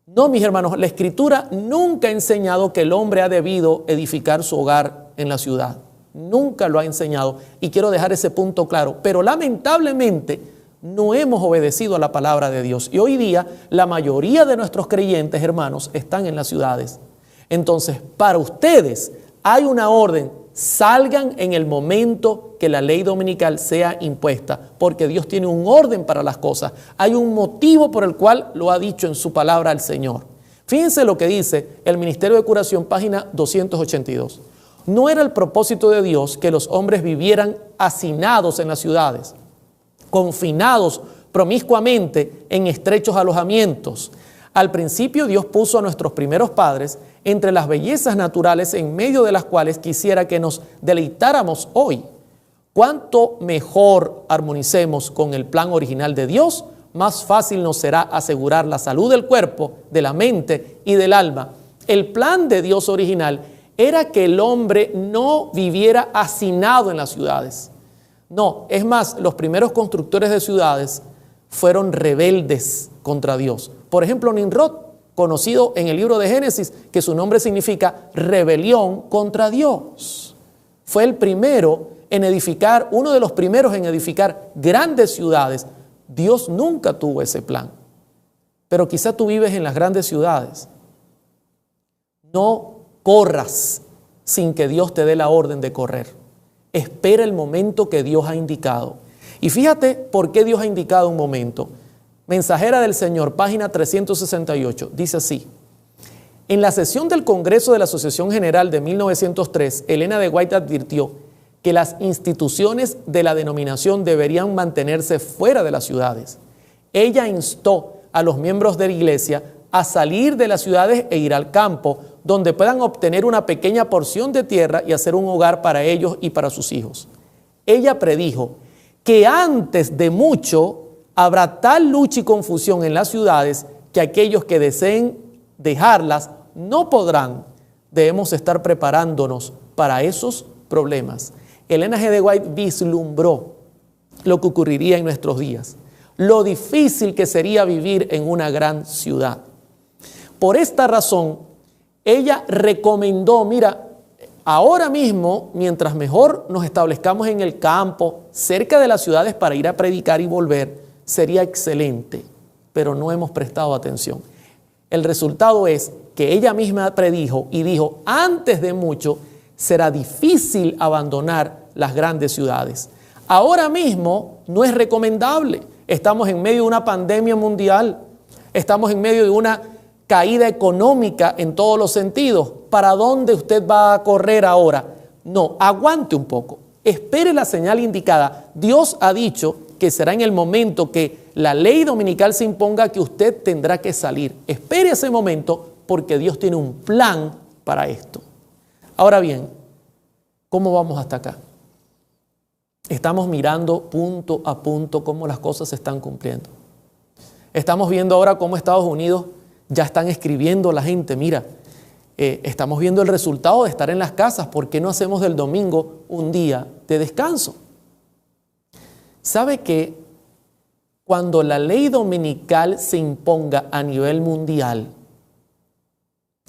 No, mis hermanos, la Escritura nunca ha enseñado que el hombre ha debido edificar su hogar en la ciudad. Nunca lo ha enseñado y quiero dejar ese punto claro. Pero lamentablemente no hemos obedecido a la palabra de Dios. Y hoy día la mayoría de nuestros creyentes, hermanos, están en las ciudades. Entonces, para ustedes hay una orden. Salgan en el momento que la ley dominical sea impuesta, porque Dios tiene un orden para las cosas. Hay un motivo por el cual lo ha dicho en su palabra el Señor. Fíjense lo que dice el Ministerio de Curación, página 282. No era el propósito de Dios que los hombres vivieran hacinados en las ciudades, confinados promiscuamente en estrechos alojamientos. Al principio Dios puso a nuestros primeros padres entre las bellezas naturales en medio de las cuales quisiera que nos deleitáramos hoy. Cuanto mejor armonicemos con el plan original de Dios, más fácil nos será asegurar la salud del cuerpo, de la mente y del alma. El plan de Dios original era que el hombre no viviera hacinado en las ciudades. No, es más, los primeros constructores de ciudades fueron rebeldes contra Dios. Por ejemplo, Nimrod, conocido en el libro de Génesis, que su nombre significa rebelión contra Dios. Fue el primero en edificar, uno de los primeros en edificar grandes ciudades. Dios nunca tuvo ese plan. Pero quizá tú vives en las grandes ciudades. No corras sin que Dios te dé la orden de correr. Espera el momento que Dios ha indicado. Y fíjate por qué Dios ha indicado un momento. Mensajera del Señor, página 368, dice así. En la sesión del Congreso de la Asociación General de 1903, Elena de White advirtió que las instituciones de la denominación deberían mantenerse fuera de las ciudades. Ella instó a los miembros de la iglesia a salir de las ciudades e ir al campo, donde puedan obtener una pequeña porción de tierra y hacer un hogar para ellos y para sus hijos. Ella predijo que antes de mucho habrá tal lucha y confusión en las ciudades que aquellos que deseen dejarlas no podrán. Debemos estar preparándonos para esos problemas. Elena G. de White vislumbró lo que ocurriría en nuestros días, lo difícil que sería vivir en una gran ciudad. Por esta razón, ella recomendó, mira, ahora mismo, mientras mejor nos establezcamos en el campo, cerca de las ciudades para ir a predicar y volver, sería excelente, pero no hemos prestado atención. El resultado es que ella misma predijo y dijo, antes de mucho será difícil abandonar las grandes ciudades. Ahora mismo no es recomendable. Estamos en medio de una pandemia mundial, estamos en medio de una caída económica en todos los sentidos. ¿Para dónde usted va a correr ahora? No, aguante un poco, espere la señal indicada. Dios ha dicho que será en el momento que la ley dominical se imponga que usted tendrá que salir. Espere ese momento porque Dios tiene un plan para esto. Ahora bien, ¿cómo vamos hasta acá? Estamos mirando punto a punto cómo las cosas se están cumpliendo. Estamos viendo ahora cómo Estados Unidos ya están escribiendo la gente, mira, estamos viendo el resultado de estar en las casas. ¿Por qué no hacemos del domingo un día de descanso? ¿Sabe que cuando la ley dominical se imponga a nivel mundial,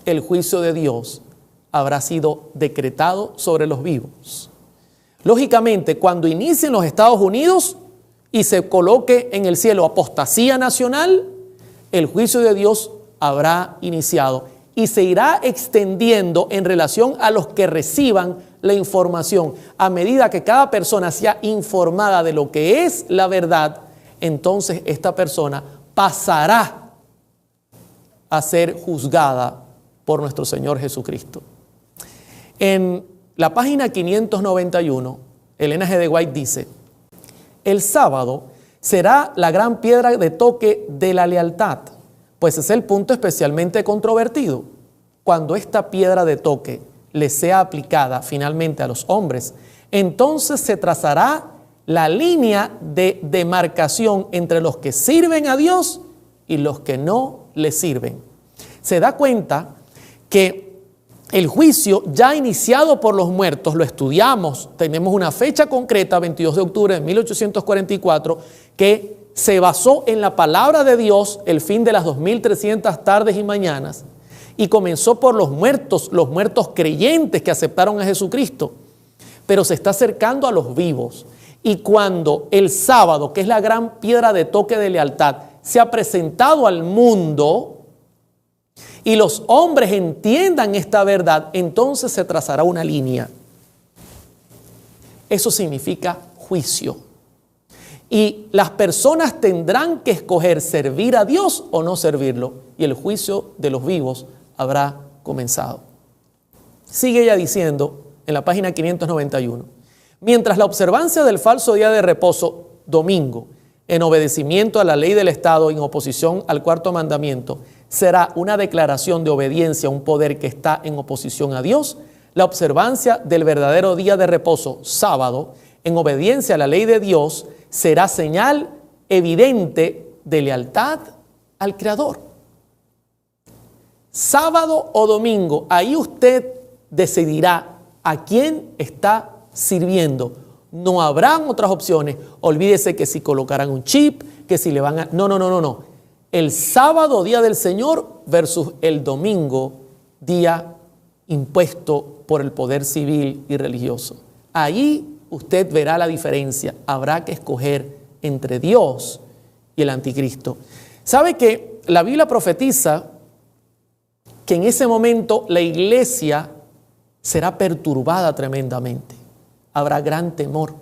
el juicio de Dios habrá sido decretado sobre los vivos? Lógicamente, cuando inicien los Estados Unidos, y se coloque en el cielo apostasía nacional, el juicio de Dios habrá iniciado y se irá extendiendo en relación a los que reciban la información. A medida que cada persona sea informada de lo que es la verdad, entonces esta persona pasará a ser juzgada por nuestro Señor Jesucristo. En la página 591, Elena G. de White dice: el sábado será la gran piedra de toque de la lealtad, pues es el punto especialmente controvertido. Cuando esta piedra de toque le sea aplicada finalmente a los hombres, entonces se trazará la línea de demarcación entre los que sirven a Dios y los que no le sirven. Se da cuenta que el juicio ya iniciado por los muertos, lo estudiamos, tenemos una fecha concreta, 22 de octubre de 1844, que se basó en la palabra de Dios, el fin de las 2300 tardes y mañanas, y comenzó por los muertos creyentes que aceptaron a Jesucristo, pero se está acercando a los vivos. Y cuando el sábado, que es la gran piedra de toque de lealtad, se ha presentado al mundo y los hombres entiendan esta verdad, entonces se trazará una línea. Eso significa juicio. Y las personas tendrán que escoger servir a Dios o no servirlo. Y el juicio de los vivos habrá comenzado. Sigue ella diciendo en la página 591. Mientras la observancia del falso día de reposo, domingo, en obedecimiento a la ley del Estado en oposición al cuarto mandamiento, será una declaración de obediencia a un poder que está en oposición a Dios, la observancia del verdadero día de reposo, sábado, en obediencia a la ley de Dios, será señal evidente de lealtad al Creador. Sábado o domingo, ahí usted decidirá a quién está sirviendo. No habrán otras opciones. Olvídese que si colocarán un chip, que si le van a... No. El sábado, día del Señor, versus el domingo, día impuesto por el poder civil y religioso. Ahí usted verá la diferencia. Habrá que escoger entre Dios y el anticristo. ¿Sabe que la Biblia profetiza que en ese momento la iglesia será perturbada tremendamente? Habrá gran temor.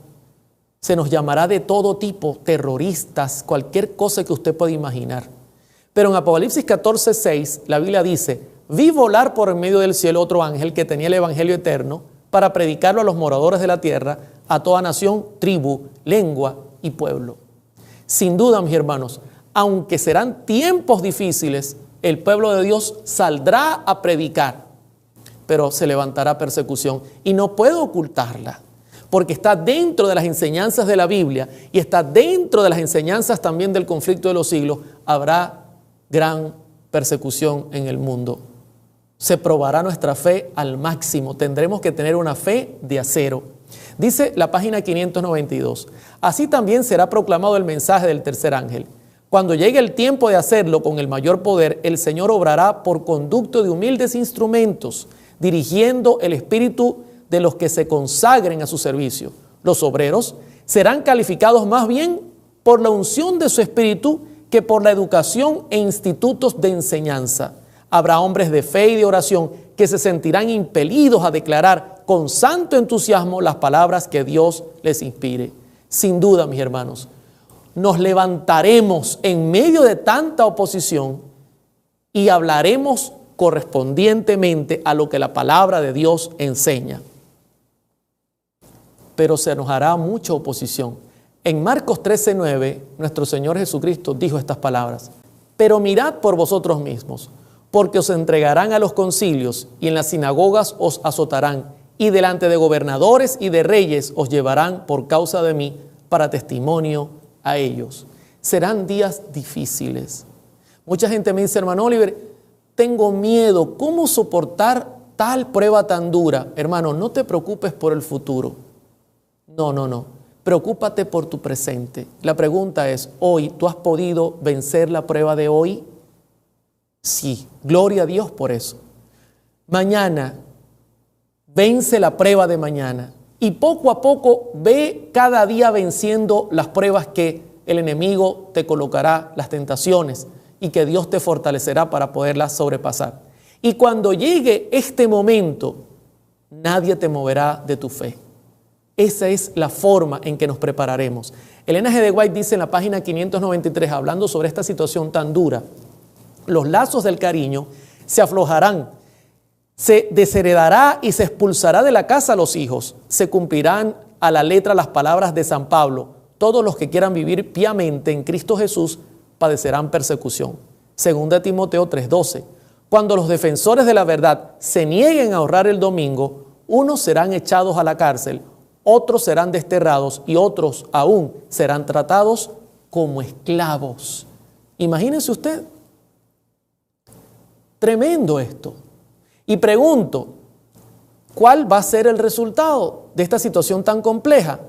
Se nos llamará de todo tipo, terroristas, cualquier cosa que usted pueda imaginar. Pero en Apocalipsis 14:6, la Biblia dice: vi volar por en medio del cielo otro ángel que tenía el evangelio eterno para predicarlo a los moradores de la tierra, a toda nación, tribu, lengua y pueblo. Sin duda, mis hermanos, aunque serán tiempos difíciles, el pueblo de Dios saldrá a predicar, pero se levantará persecución y no puede ocultarla, porque está dentro de las enseñanzas de la Biblia y está dentro de las enseñanzas también del conflicto de los siglos. Habrá gran persecución en el mundo. Se probará nuestra fe al máximo. Tendremos que tener una fe de acero. Dice la página 592, así también será proclamado el mensaje del tercer ángel. Cuando llegue el tiempo de hacerlo con el mayor poder, el Señor obrará por conducto de humildes instrumentos, dirigiendo el espíritu de los que se consagren a su servicio. Los obreros serán calificados más bien por la unción de su espíritu que por la educación e institutos de enseñanza. Habrá hombres de fe y de oración que se sentirán impelidos a declarar con santo entusiasmo las palabras que Dios les inspire. Sin duda, mis hermanos, nos levantaremos en medio de tanta oposición y hablaremos correspondientemente a lo que la palabra de Dios enseña. Pero se nos hará mucha oposición. En Marcos 13:9, nuestro Señor Jesucristo dijo estas palabras: pero mirad por vosotros mismos, porque os entregarán a los concilios y en las sinagogas os azotarán, y delante de gobernadores y de reyes os llevarán por causa de mí para testimonio a ellos. Serán días difíciles. Mucha gente me dice: hermano Oliver, tengo miedo. ¿Cómo soportar tal prueba tan dura? Hermano, no te preocupes por el futuro. No. Preocúpate por tu presente. La pregunta es, hoy, ¿tú has podido vencer la prueba de hoy? Sí, gloria a Dios por eso. Mañana, vence la prueba de mañana. y poco a poco ve cada día venciendo las pruebas que el enemigo te colocará, las tentaciones, y que Dios te fortalecerá para poderlas sobrepasar. Y cuando llegue este momento, nadie te moverá de tu fe. Esa es la forma en que nos prepararemos. Elena G. de White dice en la página 593, hablando sobre esta situación tan dura: los lazos del cariño se aflojarán, se desheredará y se expulsará de la casa a los hijos. Se cumplirán a la letra las palabras de San Pablo: todos los que quieran vivir piamente en Cristo Jesús padecerán persecución. Segunda Timoteo 3:12. Cuando los defensores de la verdad se nieguen a honrar el domingo, unos serán echados a la cárcel, otros serán desterrados y otros aún serán tratados como esclavos. Imagínense usted. Tremendo esto. Y pregunto, ¿cuál va a ser el resultado de esta situación tan compleja?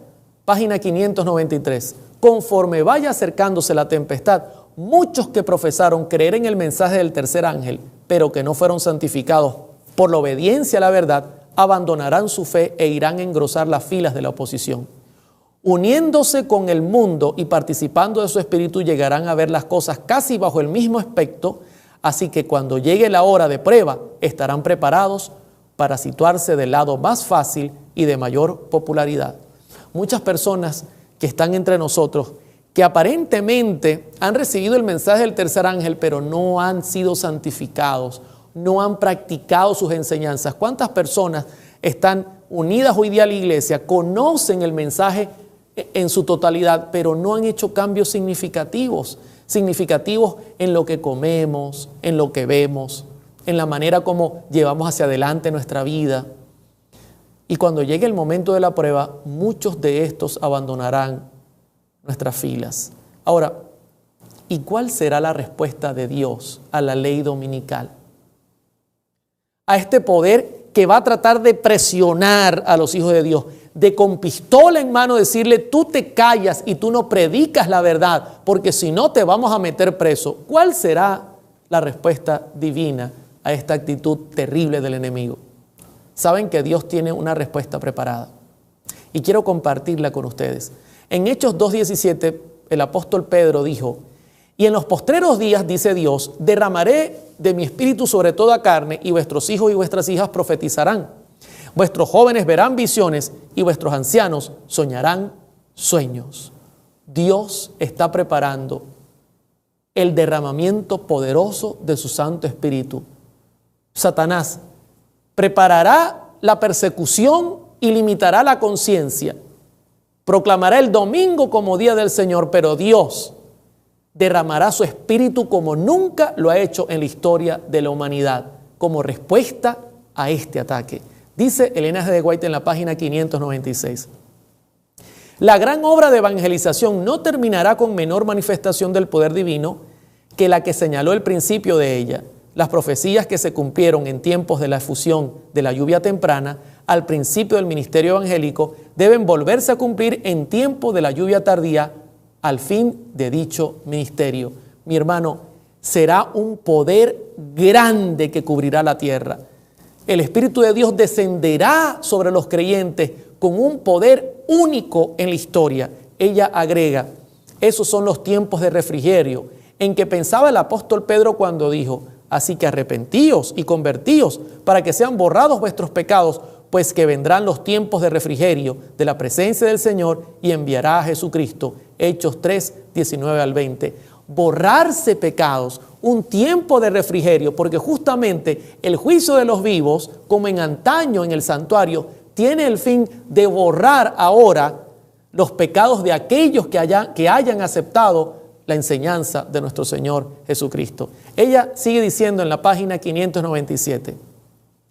Página 593. Conforme vaya acercándose la tempestad, muchos que profesaron creer en el mensaje del tercer ángel, pero que no fueron santificados por la obediencia a la verdad, abandonarán su fe e irán a engrosar las filas de la oposición. Uniéndose con el mundo y participando de su espíritu, llegarán a ver las cosas casi bajo el mismo aspecto, así que cuando llegue la hora de prueba, estarán preparados para situarse del lado más fácil y de mayor popularidad. Muchas personas que están entre nosotros, que aparentemente han recibido el mensaje del tercer ángel, pero no han sido santificados, no han practicado sus enseñanzas. ¿Cuántas personas están unidas hoy día a la iglesia, conocen el mensaje en su totalidad, pero no han hecho cambios significativos en lo que comemos, en lo que vemos, en la manera como llevamos hacia adelante nuestra vida? Y cuando llegue el momento de la prueba, muchos de estos abandonarán nuestras filas. Ahora, ¿y cuál será la respuesta de Dios a la ley dominical? A este poder que va a tratar de presionar a los hijos de Dios, de con pistola en mano decirle: tú te callas y tú no predicas la verdad, porque si no te vamos a meter preso. ¿Cuál será la respuesta divina a esta actitud terrible del enemigo? Saben que Dios tiene una respuesta preparada y quiero compartirla con ustedes. En Hechos 2:17, el apóstol Pedro dijo: y en los postreros días, dice Dios, derramaré de mi espíritu sobre toda carne, y vuestros hijos y vuestras hijas profetizarán. Vuestros jóvenes verán visiones y vuestros ancianos soñarán sueños. Dios está preparando el derramamiento poderoso de su Santo Espíritu. Satanás preparará la persecución y limitará la conciencia. Proclamará el domingo como día del Señor, pero Dios derramará su espíritu como nunca lo ha hecho en la historia de la humanidad, como respuesta a este ataque. Dice Elena G. de White en la página 596. La gran obra de evangelización no terminará con menor manifestación del poder divino que la que señaló el principio de ella. Las profecías que se cumplieron en tiempos de la efusión de la lluvia temprana al principio del ministerio evangélico deben volverse a cumplir en tiempo de la lluvia tardía al fin de dicho ministerio. Mi hermano, será un poder grande que cubrirá la tierra. El Espíritu de Dios descenderá sobre los creyentes con un poder único en la historia. Ella agrega: esos son los tiempos de refrigerio en que pensaba el apóstol Pedro cuando dijo: así que arrepentíos y convertíos para que sean borrados vuestros pecados, pues que vendrán los tiempos de refrigerio de la presencia del Señor y enviará a Jesucristo. Hechos 3, 19 al 20. Borrarse pecados, un tiempo de refrigerio, porque justamente el juicio de los vivos, como en antaño en el santuario, tiene el fin de borrar ahora los pecados de aquellos que hayan aceptado la enseñanza de nuestro Señor Jesucristo. Ella sigue diciendo en la página 597,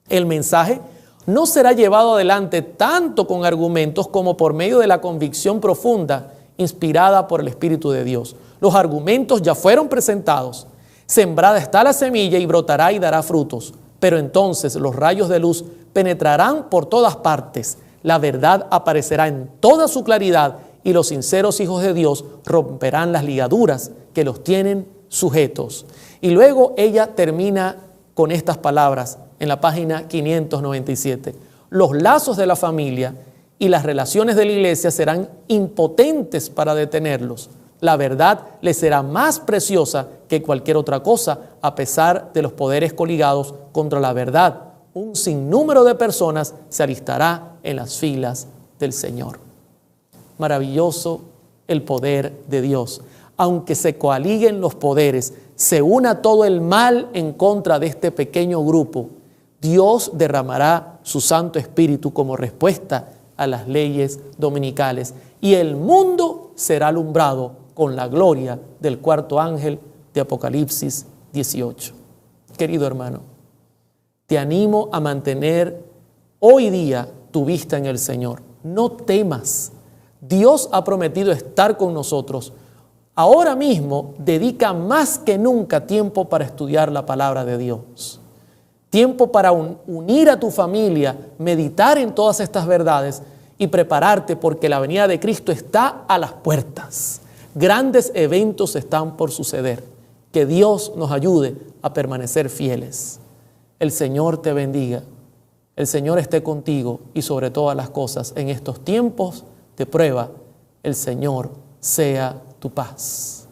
el mensaje no será llevado adelante tanto con argumentos como por medio de la convicción profunda inspirada por el Espíritu de Dios. Los argumentos ya fueron presentados. Sembrada está la semilla y brotará y dará frutos. Pero entonces los rayos de luz penetrarán por todas partes. La verdad aparecerá en toda su claridad y los sinceros hijos de Dios romperán las ligaduras que los tienen sujetos. Y luego ella termina con estas palabras en la página 597. Los lazos de la familia y las relaciones de la iglesia serán impotentes para detenerlos. La verdad les será más preciosa que cualquier otra cosa, a pesar de los poderes coligados contra la verdad. Un sinnúmero de personas se alistará en las filas del Señor. Maravilloso el poder de Dios. Aunque se coaliguen los poderes, se una todo el mal en contra de este pequeño grupo, Dios derramará su Santo Espíritu como respuesta a las leyes dominicales y el mundo será alumbrado con la gloria del cuarto ángel de Apocalipsis 18. Querido hermano, te animo a mantener hoy día tu vista en el Señor. No temas. Dios ha prometido estar con nosotros. Ahora mismo dedica más que nunca tiempo para estudiar la palabra de Dios. Tiempo para unir a tu familia, meditar en todas estas verdades y prepararte porque la venida de Cristo está a las puertas. Grandes eventos están por suceder. Que Dios nos ayude a permanecer fieles. El Señor te bendiga. El Señor esté contigo y sobre todas las cosas en estos tiempos de prueba, el Señor sea tu paz.